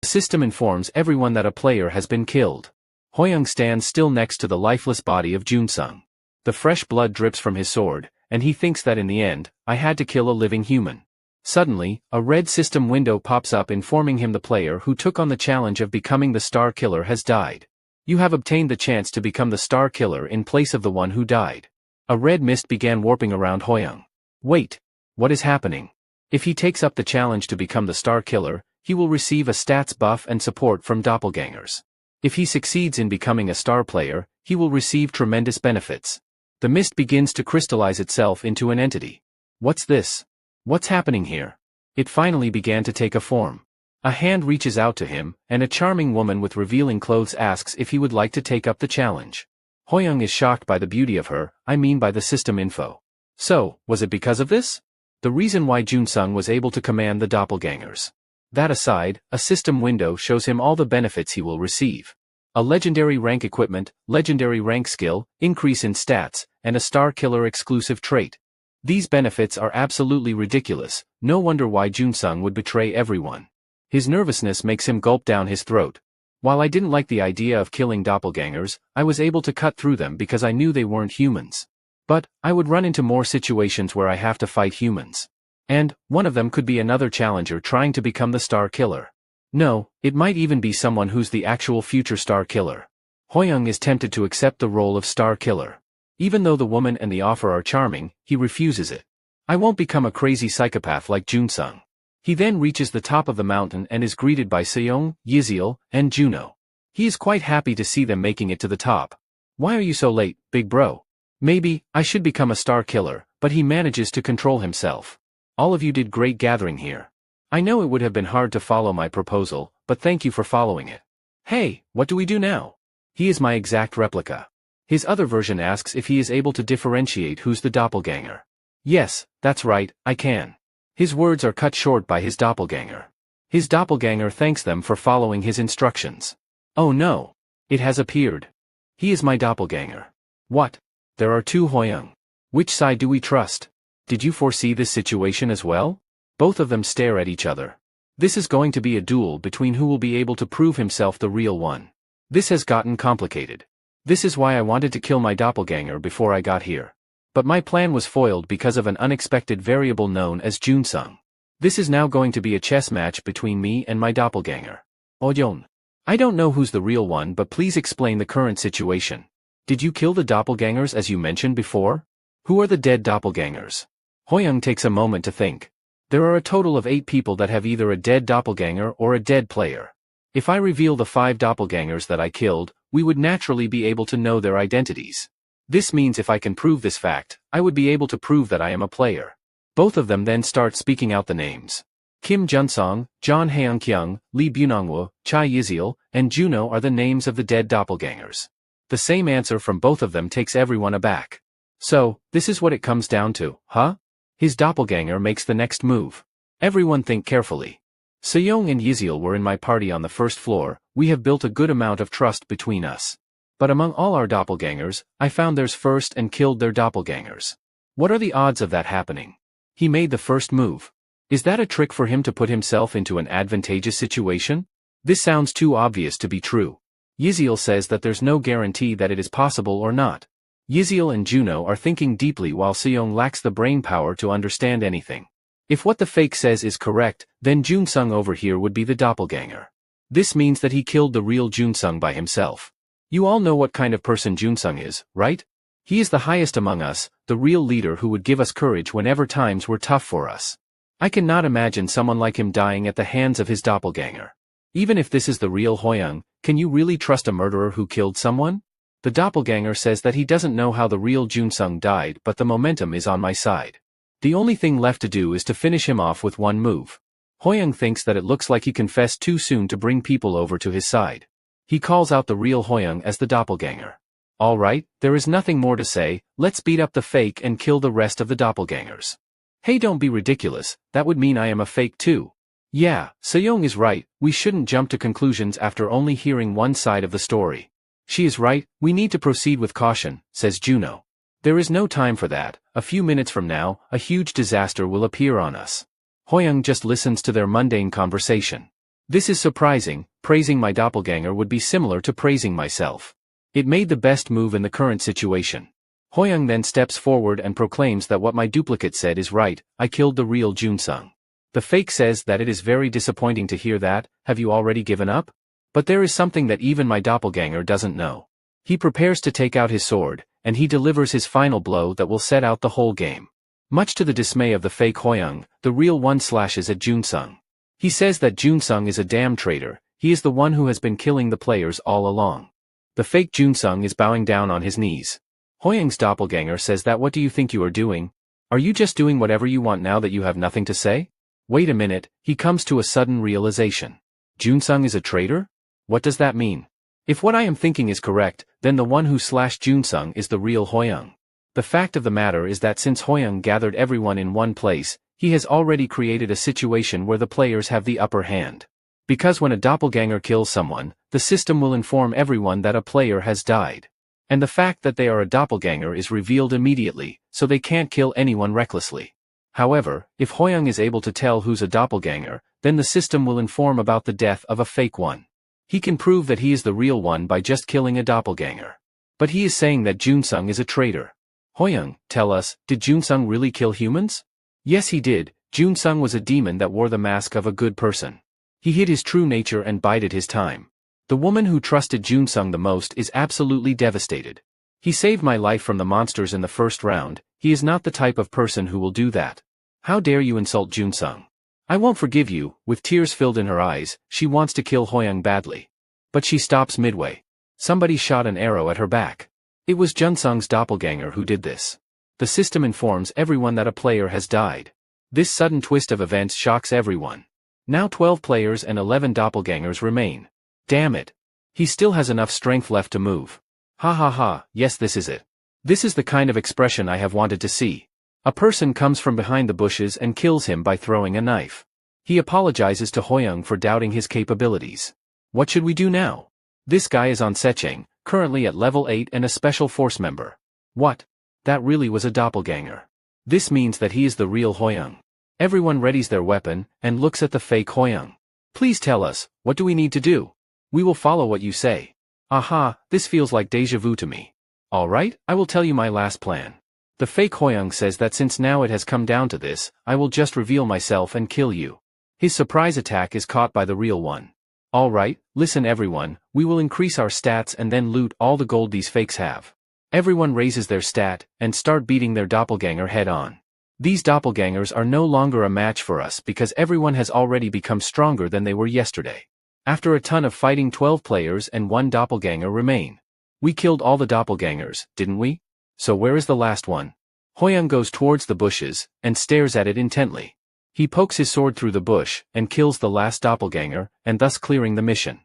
The system informs everyone that a player has been killed. Hoyoung stands still next to the lifeless body of Junsung. The fresh blood drips from his sword, and he thinks that in the end, I had to kill a living human. Suddenly, a red system window pops up informing him the player who took on the challenge of becoming the Star Killer has died. You have obtained the chance to become the Star Killer in place of the one who died. A red mist began warping around Hoyoung. Wait, what is happening? If he takes up the challenge to become the Star Killer, he will receive a stats buff and support from doppelgangers. If he succeeds in becoming a star player, he will receive tremendous benefits. The mist begins to crystallize itself into an entity. What's this? What's happening here? It finally began to take a form. A hand reaches out to him, and a charming woman with revealing clothes asks if he would like to take up the challenge. Hoyoung is shocked by the beauty of her, by the system info. So, was it because of this? The reason why Junsung was able to command the doppelgangers. That aside, a system window shows him all the benefits he will receive. A legendary rank equipment, legendary rank skill, increase in stats, and a Star Killer exclusive trait. These benefits are absolutely ridiculous, no wonder why Junsung would betray everyone. His nervousness makes him gulp down his throat. While I didn't like the idea of killing doppelgangers, I was able to cut through them because I knew they weren't humans. But, I would run into more situations where I have to fight humans. And, one of them could be another challenger trying to become the Star Killer. No, it might even be someone who's the actual future Star Killer. Hoyoung is tempted to accept the role of Star Killer. Even though the woman and the offer are charming, he refuses it. I won't become a crazy psychopath like Junsung. He then reaches the top of the mountain and is greeted by Seong, Yizil, and Juno. He is quite happy to see them making it to the top. Why are you so late, big bro? Maybe I should become a star killer, but he manages to control himself. All of you did great gathering here. I know it would have been hard to follow my proposal, but thank you for following it. Hey, what do we do now? He is my exact replica. His other version asks if he is able to differentiate who's the doppelganger. Yes, that's right, I can. His words are cut short by his doppelganger. His doppelganger thanks them for following his instructions. Oh no! It has appeared. He is my doppelganger. What? There are two Hoyoung. Which side do we trust? Did you foresee this situation as well? Both of them stare at each other. This is going to be a duel between who will be able to prove himself the real one. This has gotten complicated. This is why I wanted to kill my doppelganger before I got here. But my plan was foiled because of an unexpected variable known as Junsung. This is now going to be a chess match between me and my doppelganger. Oyeon. I don't know who's the real one, but please explain the current situation. Did you kill the doppelgangers as you mentioned before? Who are the dead doppelgangers? Hoyoung takes a moment to think. There are a total of 8 people that have either a dead doppelganger or a dead player. If I reveal the 5 doppelgangers that I killed, we would naturally be able to know their identities. This means if I can prove this fact, I would be able to prove that I am a player. Both of them then start speaking out the names. Kim Junsong, John Haeunkyung, Lee Bunongwoo, Chai Yizil, and Juno are the names of the dead doppelgangers. The same answer from both of them takes everyone aback. So, this is what it comes down to, huh? His doppelganger makes the next move. Everyone think carefully. Sejong and Yizil were in my party on the first floor. We have built a good amount of trust between us. But among all our doppelgangers, I found theirs first and killed their doppelgangers. What are the odds of that happening? He made the first move. Is that a trick for him to put himself into an advantageous situation? This sounds too obvious to be true. Yizil says that there's no guarantee that it is possible or not. Yizil and Juno are thinking deeply while Sejong lacks the brain power to understand anything. If what the fake says is correct, then Junsung over here would be the doppelganger. This means that he killed the real Junsung by himself. You all know what kind of person Junsung is, right? He is the highest among us, the real leader who would give us courage whenever times were tough for us. I cannot imagine someone like him dying at the hands of his doppelganger. Even if this is the real Hoyoung, can you really trust a murderer who killed someone? The doppelganger says that he doesn't know how the real Junsung died, but the momentum is on my side. The only thing left to do is to finish him off with one move. Hoyoung thinks that it looks like he confessed too soon to bring people over to his side. He calls out the real Hoyoung as the doppelganger. Alright, there is nothing more to say, let's beat up the fake and kill the rest of the doppelgangers. Hey, don't be ridiculous, that would mean I am a fake too. Yeah, Sejong is right, we shouldn't jump to conclusions after only hearing one side of the story. She is right, we need to proceed with caution, says Juno. There is no time for that, a few minutes from now, a huge disaster will appear on us. Hoyoung just listens to their mundane conversation. This is surprising, praising my doppelganger would be similar to praising myself. It made the best move in the current situation. Hoyoung then steps forward and proclaims that what my duplicate said is right, I killed the real Junsung. The fake says that it is very disappointing to hear that, have you already given up? But there is something that even my doppelganger doesn't know. He prepares to take out his sword, and he delivers his final blow that will set out the whole game. Much to the dismay of the fake Hoyoung, the real one slashes at Junsung. He says that Junsung is a damn traitor, he is the one who has been killing the players all along. The fake Junsung is bowing down on his knees. Hoyoung's doppelganger says that what do you think you are doing? Are you just doing whatever you want now that you have nothing to say? Wait a minute, he comes to a sudden realization. Junsung is a traitor? What does that mean? If what I am thinking is correct, then the one who slashed Junsung is the real Hoyoung. The fact of the matter is that since Hoyoung gathered everyone in one place, he has already created a situation where the players have the upper hand. Because when a doppelganger kills someone, the system will inform everyone that a player has died. And the fact that they are a doppelganger is revealed immediately, so they can't kill anyone recklessly. However, if Hoyoung is able to tell who's a doppelganger, then the system will inform about the death of a fake one. He can prove that he is the real one by just killing a doppelganger. But he is saying that Junsung is a traitor. Hoyoung, tell us, did Junsung really kill humans? Yes, he did. Junsung was a demon that wore the mask of a good person. He hid his true nature and bided his time. The woman who trusted Junsung the most is absolutely devastated. He saved my life from the monsters in the first round. He is not the type of person who will do that. How dare you insult Junsung? I won't forgive you. With tears filled in her eyes, she wants to kill Hoyoung badly. But she stops midway. Somebody shot an arrow at her back. It was Junsung's doppelganger who did this. The system informs everyone that a player has died. This sudden twist of events shocks everyone. Now 12 players and 11 doppelgangers remain. Damn it. He still has enough strength left to move. Ha ha ha, yes, this is it. This is the kind of expression I have wanted to see. A person comes from behind the bushes and kills him by throwing a knife. He apologizes to Hoyoung for doubting his capabilities. What should we do now? This guy is on Secheng, currently at level 8 and a special force member. What? That really was a doppelganger. This means that he is the real Hoyoung. Everyone readies their weapon and looks at the fake Hoyoung. Please tell us, what do we need to do? We will follow what you say. Aha, this feels like déjà vu to me. Alright, I will tell you my last plan. The fake Hoyoung says that since now it has come down to this, I will just reveal myself and kill you. His surprise attack is caught by the real one. Alright, listen everyone, we will increase our stats and then loot all the gold these fakes have. Everyone raises their stat and start beating their doppelganger head on. These doppelgangers are no longer a match for us because everyone has already become stronger than they were yesterday. After a ton of fighting, 12 players and 1 doppelganger remain. We killed all the doppelgangers, didn't we? So where is the last one? Hoyoung goes towards the bushes and stares at it intently. He pokes his sword through the bush and kills the last doppelganger, and thus clearing the mission.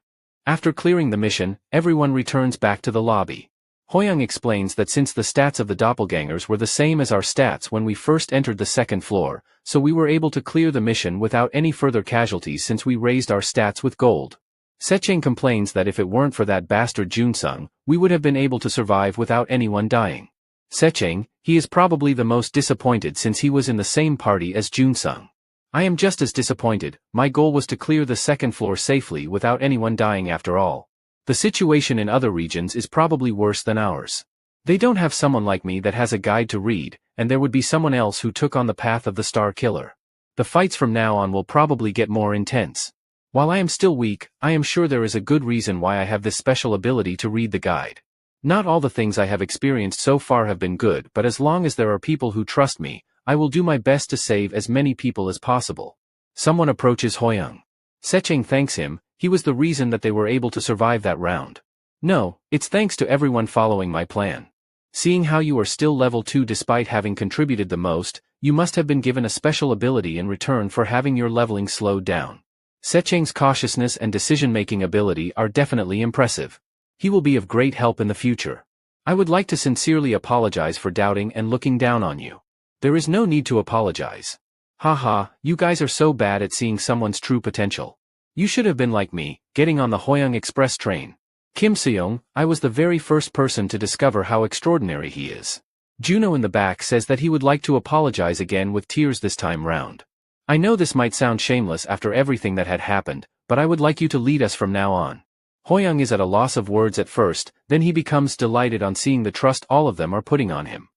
After clearing the mission, everyone returns back to the lobby. Hoyoung explains that since the stats of the doppelgangers were the same as our stats when we first entered the second floor, so we were able to clear the mission without any further casualties since we raised our stats with gold. Secheng complains that if it weren't for that bastard Junsung, we would have been able to survive without anyone dying. Secheng, he is probably the most disappointed since he was in the same party as Junsung. I am just as disappointed. My goal was to clear the second floor safely without anyone dying after all. The situation in other regions is probably worse than ours. They don't have someone like me that has a guide to read, and there would be someone else who took on the path of the Star Killer. The fights from now on will probably get more intense. While I am still weak, I am sure there is a good reason why I have this special ability to read the guide. Not all the things I have experienced so far have been good, but as long as there are people who trust me, I will do my best to save as many people as possible. Someone approaches Hoyoung. Secheng thanks him. He was the reason that they were able to survive that round. No, it's thanks to everyone following my plan. Seeing how you are still level 2 despite having contributed the most, you must have been given a special ability in return for having your leveling slowed down. Secheng's cautiousness and decision-making ability are definitely impressive. He will be of great help in the future. I would like to sincerely apologize for doubting and looking down on you. There is no need to apologize. Haha, you guys are so bad at seeing someone's true potential. You should have been like me, getting on the Hoyoung Express train. Kim Seong, I was the very first person to discover how extraordinary he is. Juno in the back says that he would like to apologize again with tears this time round. I know this might sound shameless after everything that had happened, but I would like you to lead us from now on. Hoyoung is at a loss of words at first, then he becomes delighted on seeing the trust all of them are putting on him.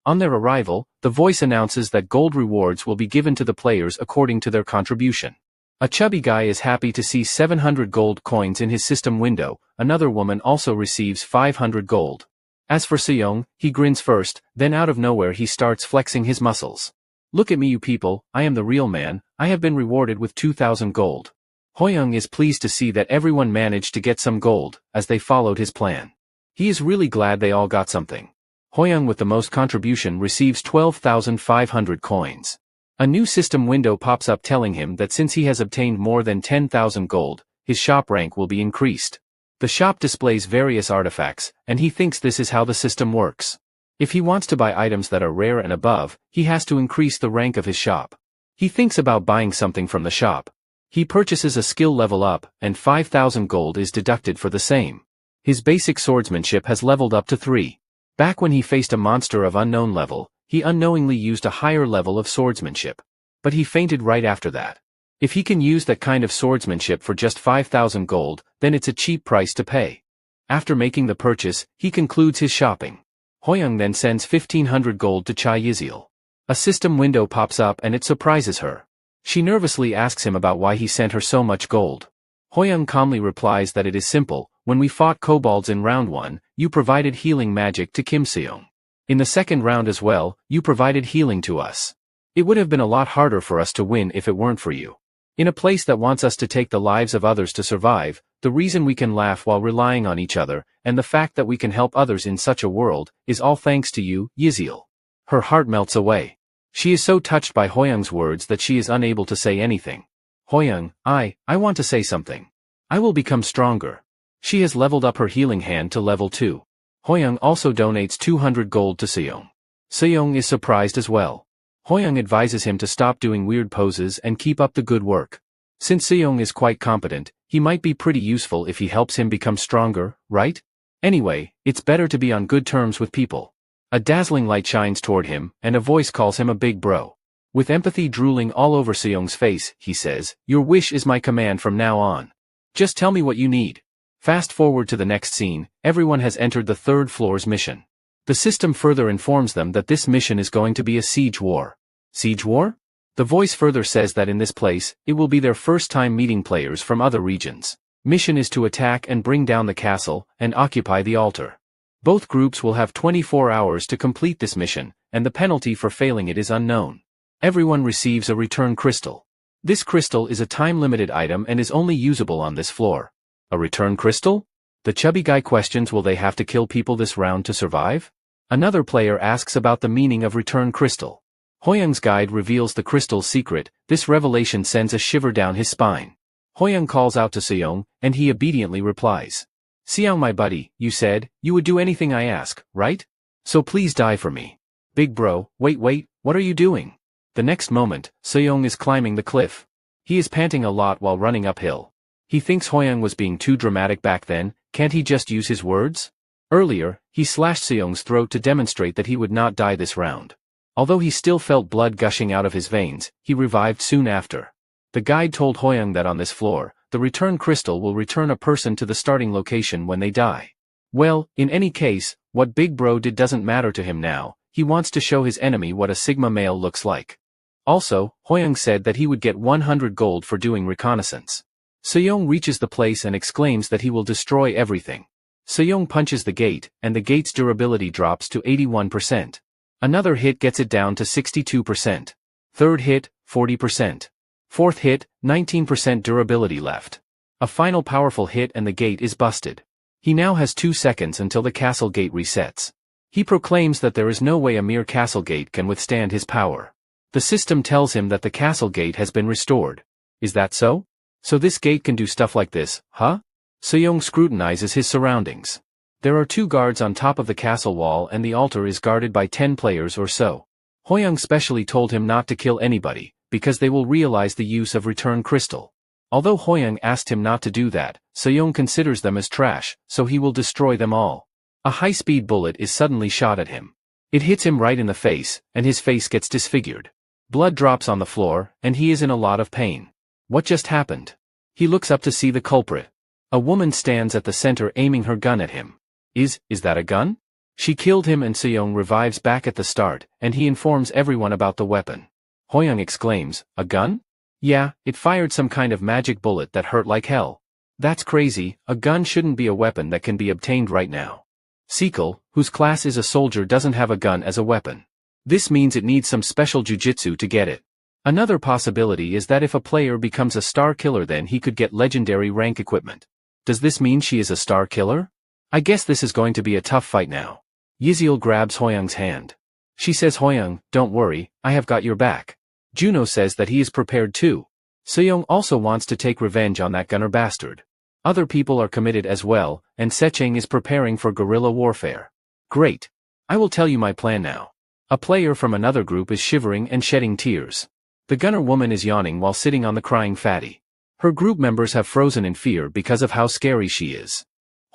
On their arrival, the voice announces that gold rewards will be given to the players according to their contribution. A chubby guy is happy to see 700 gold coins in his system window. Another woman also receives 500 gold. As for Seong, he grins first, then out of nowhere he starts flexing his muscles. Look at me you people, I am the real man, I have been rewarded with 2,000 gold. Hoyoung is pleased to see that everyone managed to get some gold, as they followed his plan. He is really glad they all got something. Hoyoung with the most contribution receives 12,500 coins. A new system window pops up telling him that since he has obtained more than 10,000 gold, his shop rank will be increased. The shop displays various artifacts, and he thinks this is how the system works. If he wants to buy items that are rare and above, he has to increase the rank of his shop. He thinks about buying something from the shop. He purchases a skill level up, and 5,000 gold is deducted for the same. His basic swordsmanship has leveled up to 3. Back when he faced a monster of unknown level, he unknowingly used a higher level of swordsmanship. But he fainted right after that. If he can use that kind of swordsmanship for just 5,000 gold, then it's a cheap price to pay. After making the purchase, he concludes his shopping. Hoyoung then sends 1,500 gold to Cha Yizil. A system window pops up and it surprises her. She nervously asks him about why he sent her so much gold. Hoyoung calmly replies that it is simple. When we fought kobolds in round 1, you provided healing magic to Kim Seong. In the second round as well, you provided healing to us. It would have been a lot harder for us to win if it weren't for you. In a place that wants us to take the lives of others to survive, the reason we can laugh while relying on each other, and the fact that we can help others in such a world, is all thanks to you, Yiziel. Her heart melts away. She is so touched by Hoyoung's words that she is unable to say anything. Hoyoung, I want to say something. I will become stronger. She has leveled up her healing hand to level 2. Hoyoung also donates 200 gold to Seong. Seong is surprised as well. Hoyoung advises him to stop doing weird poses and keep up the good work. Since Seong is quite competent, he might be pretty useful if he helps him become stronger, right? Anyway, it's better to be on good terms with people. A dazzling light shines toward him, and a voice calls him a big bro. With empathy drooling all over Seong's face, he says, "Your wish is my command from now on. Just tell me what you need." Fast forward to the next scene, everyone has entered the third floor's mission. The system further informs them that this mission is going to be a siege war. Siege war? The voice further says that in this place, it will be their first time meeting players from other regions. Mission is to attack and bring down the castle, and occupy the altar. Both groups will have 24 hours to complete this mission, and the penalty for failing it is unknown. Everyone receives a return crystal. This crystal is a time-limited item and is only usable on this floor. A return crystal? The chubby guy questions, will they have to kill people this round to survive? Another player asks about the meaning of return crystal. Hoyoung's guide reveals the crystal's secret. This revelation sends a shiver down his spine. Hoyoung calls out to Seong, and he obediently replies. "Seong, my buddy, you said you would do anything I ask, right? So please die for me." "Big bro, wait, what are you doing?" The next moment, Seong is climbing the cliff. He is panting a lot while running uphill. He thinks Hoyoung was being too dramatic back then. Can't he just use his words? Earlier, he slashed Seong's throat to demonstrate that he would not die this round. Although he still felt blood gushing out of his veins, he revived soon after. The guide told Hoyoung that on this floor, the return crystal will return a person to the starting location when they die. Well, in any case, what Big Bro did doesn't matter to him now. He wants to show his enemy what a Sigma male looks like. Also, Hoyoung said that he would get 100 gold for doing reconnaissance. Seong reaches the place and exclaims that he will destroy everything. Seong punches the gate, and the gate's durability drops to 81%. Another hit gets it down to 62%. Third hit, 40%. Fourth hit, 19% durability left. A final powerful hit and the gate is busted. He now has 2 seconds until the castle gate resets. He proclaims that there is no way a mere castle gate can withstand his power. The system tells him that the castle gate has been restored. Is that so? So this gate can do stuff like this, huh? Seong scrutinizes his surroundings. There are 2 guards on top of the castle wall and the altar is guarded by 10 players or so. Hoyoung specially told him not to kill anybody, because they will realize the use of return crystal. Although Hoyoung asked him not to do that, Seong considers them as trash, so he will destroy them all. A high-speed bullet is suddenly shot at him. It hits him right in the face, and his face gets disfigured. Blood drops on the floor, and he is in a lot of pain. What just happened? He looks up to see the culprit. A woman stands at the center aiming her gun at him. Is that a gun? She killed him and Seong revives back at the start, and he informs everyone about the weapon. Hoyoung exclaims, "A gun? Yeah, it fired some kind of magic bullet that hurt like hell." "That's crazy, a gun shouldn't be a weapon that can be obtained right now." Sequel, whose class is a soldier, doesn't have a gun as a weapon. This means it needs some special jujitsu to get it. Another possibility is that if a player becomes a star killer then he could get legendary rank equipment. Does this mean she is a star killer? I guess this is going to be a tough fight now. Yiziel grabs Hoyoung's hand. She says, "Hoyoung, don't worry, I have got your back." Juno says that he is prepared too. Seong also wants to take revenge on that gunner bastard. Other people are committed as well, and Secheng is preparing for guerrilla warfare. Great. I will tell you my plan now. A player from another group is shivering and shedding tears. The gunner woman is yawning while sitting on the crying fatty. Her group members have frozen in fear because of how scary she is.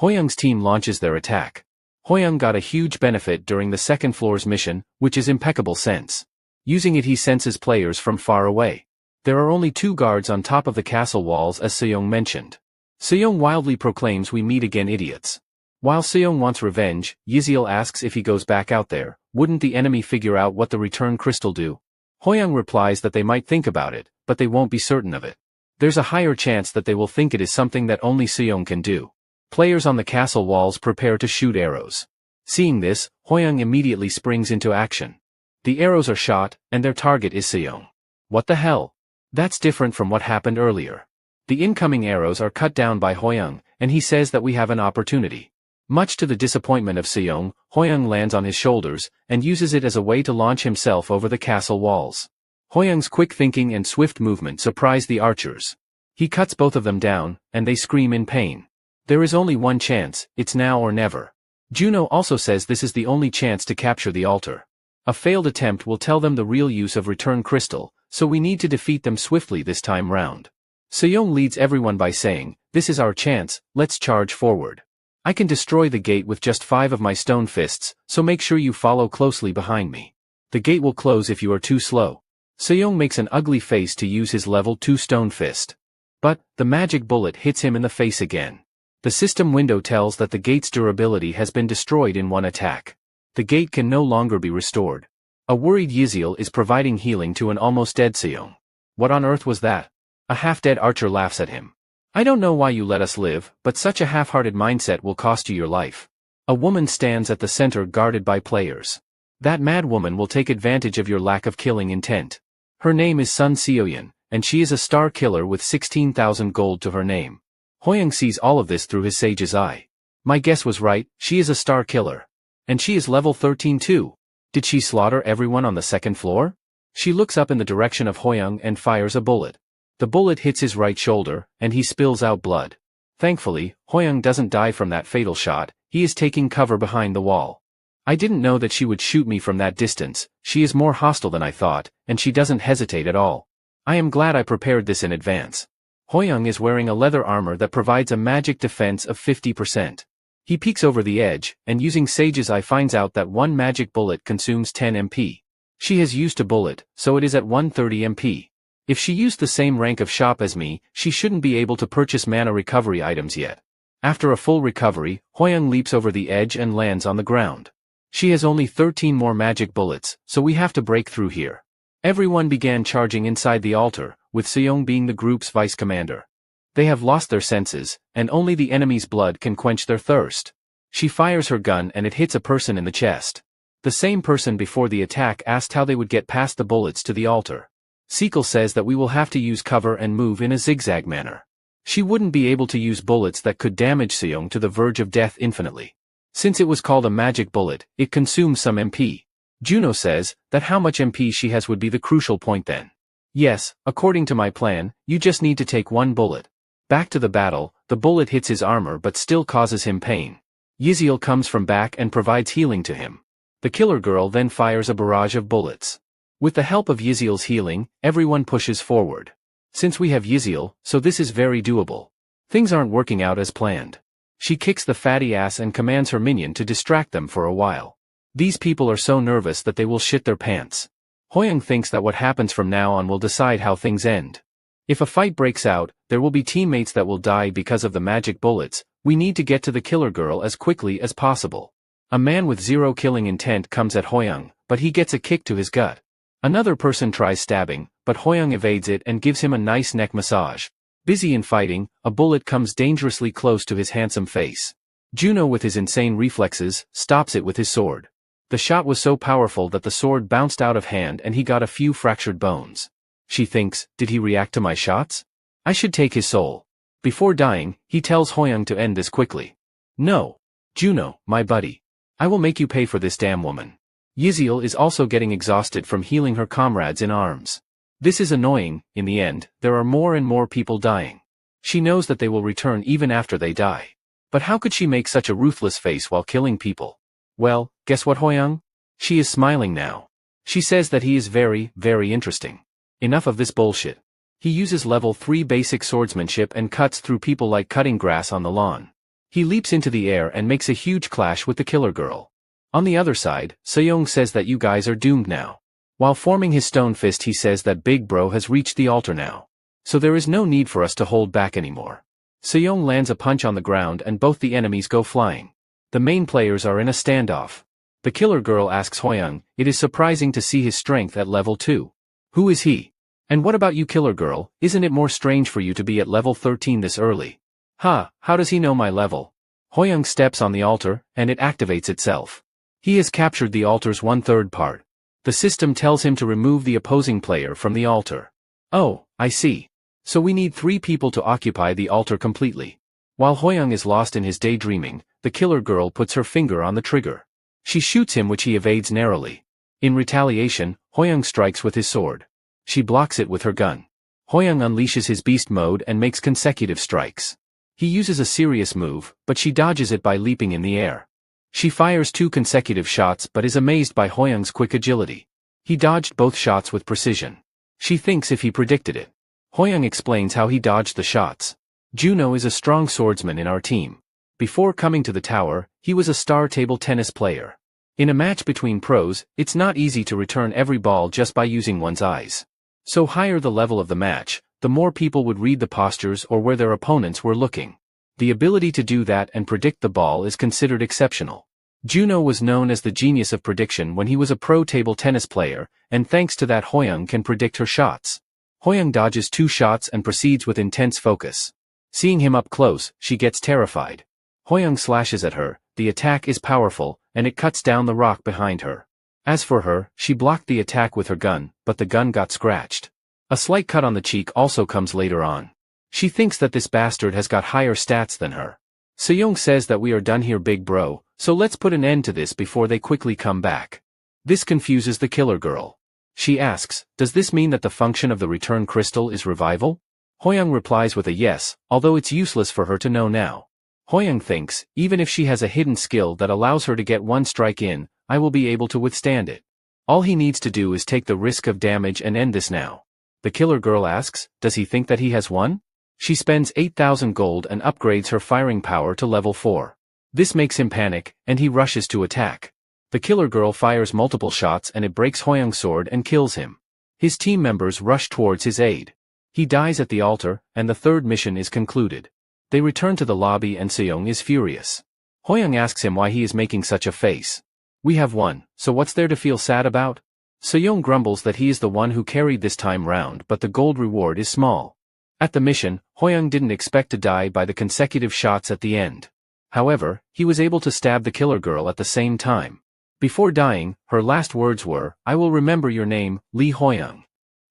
Hoyoung's team launches their attack. Hoyoung got a huge benefit during the second floor's mission, which is impeccable sense. Using it he senses players from far away. There are only 2 guards on top of the castle walls as Seong mentioned. Seong wildly proclaims, "We meet again, idiots." While Seong wants revenge, Yiziel asks if he goes back out there, wouldn't the enemy figure out what the return crystal do? Hoyoung replies that they might think about it, but they won't be certain of it. There's a higher chance that they will think it is something that only Seong can do. Players on the castle walls prepare to shoot arrows. Seeing this, Hoyoung immediately springs into action. The arrows are shot, and their target is Seong. What the hell? That's different from what happened earlier. The incoming arrows are cut down by Hoyoung, and he says that we have an opportunity. Much to the disappointment of Seong, Hoyoung lands on his shoulders, and uses it as a way to launch himself over the castle walls. Hoyoung's quick thinking and swift movement surprise the archers. He cuts both of them down, and they scream in pain. There is only one chance, it's now or never. Juno also says this is the only chance to capture the altar. A failed attempt will tell them the real use of return crystal, so we need to defeat them swiftly this time round. Seong leads everyone by saying, "This is our chance, let's charge forward. I can destroy the gate with just 5 of my stone fists, so make sure you follow closely behind me. The gate will close if you are too slow." Seong makes an ugly face to use his level 2 stone fist. But, the magic bullet hits him in the face again. The system window tells that the gate's durability has been destroyed in one attack. The gate can no longer be restored. A worried Yziel is providing healing to an almost dead Seong. What on earth was that? A half-dead archer laughs at him. "I don't know why you let us live, but such a half-hearted mindset will cost you your life." A woman stands at the center guarded by players. That mad woman will take advantage of your lack of killing intent. Her name is Sun Seoyeon, and she is a star killer with 16,000 gold to her name. Hoyoung sees all of this through his sage's eye. My guess was right, she is a star killer. And she is level 13 too. Did she slaughter everyone on the second floor? She looks up in the direction of Hoyoung and fires a bullet. The bullet hits his right shoulder, and he spills out blood. Thankfully, Hoyoung doesn't die from that fatal shot, he is taking cover behind the wall. I didn't know that she would shoot me from that distance, she is more hostile than I thought, and she doesn't hesitate at all. I am glad I prepared this in advance. Hoyoung is wearing a leather armor that provides a magic defense of 50%. He peeks over the edge, and using Sage's Eye finds out that one magic bullet consumes 10 MP. She has used a bullet, so it is at 130 MP. If she used the same rank of shop as me, she shouldn't be able to purchase mana recovery items yet. After a full recovery, Hoyoung leaps over the edge and lands on the ground. She has only 13 more magic bullets, so we have to break through here. Everyone began charging inside the altar, with Seong being the group's vice commander. They have lost their senses, and only the enemy's blood can quench their thirst. She fires her gun and it hits a person in the chest. The same person before the attack asked how they would get past the bullets to the altar. Sequel says that we will have to use cover and move in a zigzag manner. She wouldn't be able to use bullets that could damage Seong to the verge of death infinitely. Since it was called a magic bullet, it consumes some MP. Juno says that how much MP she has would be the crucial point then. Yes, according to my plan, you just need to take one bullet. Back to the battle, the bullet hits his armor but still causes him pain. Yziel comes from back and provides healing to him. The killer girl then fires a barrage of bullets. With the help of Yziel's healing, everyone pushes forward. Since we have Yziel, so this is very doable. Things aren't working out as planned. She kicks the fatty ass and commands her minion to distract them for a while. These people are so nervous that they will shit their pants. Hoyoung thinks that what happens from now on will decide how things end. If a fight breaks out, there will be teammates that will die because of the magic bullets. We need to get to the killer girl as quickly as possible. A man with 0 killing intent comes at Hoyoung, but he gets a kick to his gut. Another person tries stabbing, but Hoyoung evades it and gives him a nice neck massage. Busy in fighting, a bullet comes dangerously close to his handsome face. Juno, with his insane reflexes, stops it with his sword. The shot was so powerful that the sword bounced out of hand and he got a few fractured bones. She thinks, did he react to my shots? I should take his soul. Before dying, he tells Hoyoung to end this quickly. No. Juno, my buddy. I will make you pay for this damn woman. Yziel is also getting exhausted from healing her comrades in arms. This is annoying. In the end, there are more and more people dying. She knows that they will return even after they die. But how could she make such a ruthless face while killing people? Well, guess what, Hoyoung? She is smiling now. She says that he is very, very interesting. Enough of this bullshit. He uses level 3 basic swordsmanship and cuts through people like cutting grass on the lawn. He leaps into the air and makes a huge clash with the killer girl. On the other side, Seong says that you guys are doomed now. While forming his stone fist, he says that Big Bro has reached the altar now. So there is no need for us to hold back anymore. Seong lands a punch on the ground and both the enemies go flying. The main players are in a standoff. The killer girl asks Hoyoung, it is surprising to see his strength at level 2. Who is he? And what about you, killer girl, isn't it more strange for you to be at level 13 this early? How does he know my level? Hoyoung steps on the altar, and it activates itself. He has captured the altar's 1/3 part. The system tells him to remove the opposing player from the altar. Oh, I see. So we need 3 people to occupy the altar completely. While Hoyoung is lost in his daydreaming, the killer girl puts her finger on the trigger. She shoots him, which he evades narrowly. In retaliation, Hoyoung strikes with his sword. She blocks it with her gun. Hoyoung unleashes his beast mode and makes consecutive strikes. He uses a serious move, but she dodges it by leaping in the air. She fires 2 consecutive shots but is amazed by Hoyoung's quick agility. He dodged both shots with precision. She thinks if he predicted it. Hoyoung explains how he dodged the shots. Juno is a strong swordsman in our team. Before coming to the tower, he was a star table tennis player. In a match between pros, it's not easy to return every ball just by using one's eyes. So higher the level of the match, the more people would read the postures or where their opponents were looking. The ability to do that and predict the ball is considered exceptional. Juno was known as the genius of prediction when he was a pro table tennis player, and thanks to that Hoyoung can predict her shots. Hoyoung dodges 2 shots and proceeds with intense focus. Seeing him up close, she gets terrified. Hoyoung slashes at her, the attack is powerful, and it cuts down the rock behind her. As for her, she blocked the attack with her gun, but the gun got scratched. A slight cut on the cheek also comes later on. She thinks that this bastard has got higher stats than her. Seyoung says that we are done here, big bro, so let's put an end to this before they quickly come back. This confuses the killer girl. She asks, does this mean that the function of the return crystal is revival? Hoyoung replies with a yes, although it's useless for her to know now. Hoyoung thinks, even if she has a hidden skill that allows her to get 1 strike in, I will be able to withstand it. All he needs to do is take the risk of damage and end this now. The killer girl asks, does he think that he has won? She spends 8,000 gold and upgrades her firing power to level 4. This makes him panic, and he rushes to attack. The killer girl fires multiple shots and it breaks Hoyoung's sword and kills him. His team members rush towards his aid. He dies at the altar, and the 3rd mission is concluded. They return to the lobby and Seyoung is furious. Hoyoung asks him why he is making such a face. We have won, so what's there to feel sad about? Seyoung grumbles that he is the one who carried this time round, but the gold reward is small. At the mission, Hoyoung didn't expect to die by the consecutive shots at the end. However, he was able to stab the killer girl at the same time. Before dying, her last words were, I will remember your name, Lee Hoyoung.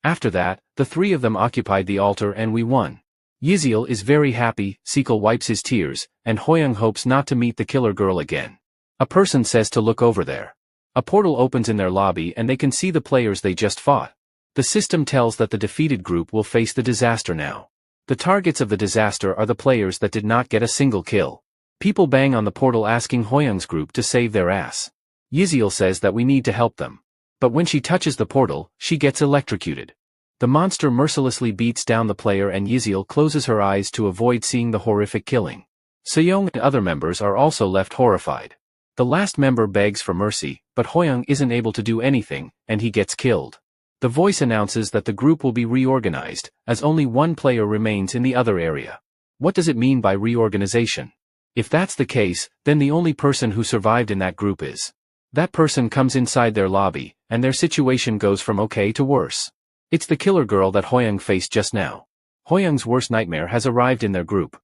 After that, the 3 of them occupied the altar and we won. Yiziel is very happy, Sequel wipes his tears, and Hoyoung hopes not to meet the killer girl again. A person says to look over there. A portal opens in their lobby and they can see the players they just fought. The system tells that the defeated group will face the disaster now. The targets of the disaster are the players that did not get a single kill. People bang on the portal asking Hoyoung's group to save their ass. Yiziel says that we need to help them. But when she touches the portal, she gets electrocuted. The monster mercilessly beats down the player and Yiziel closes her eyes to avoid seeing the horrific killing. Seyoung and other members are also left horrified. The last member begs for mercy, but Hoyoung isn't able to do anything, and he gets killed. The voice announces that the group will be reorganized, as only 1 player remains in the other area. What does it mean by reorganization? If that's the case, then the only person who survived in that group is. That person comes inside their lobby, and their situation goes from okay to worse. It's the killer girl that Hoyoung faced just now. Hoyoung's worst nightmare has arrived in their group.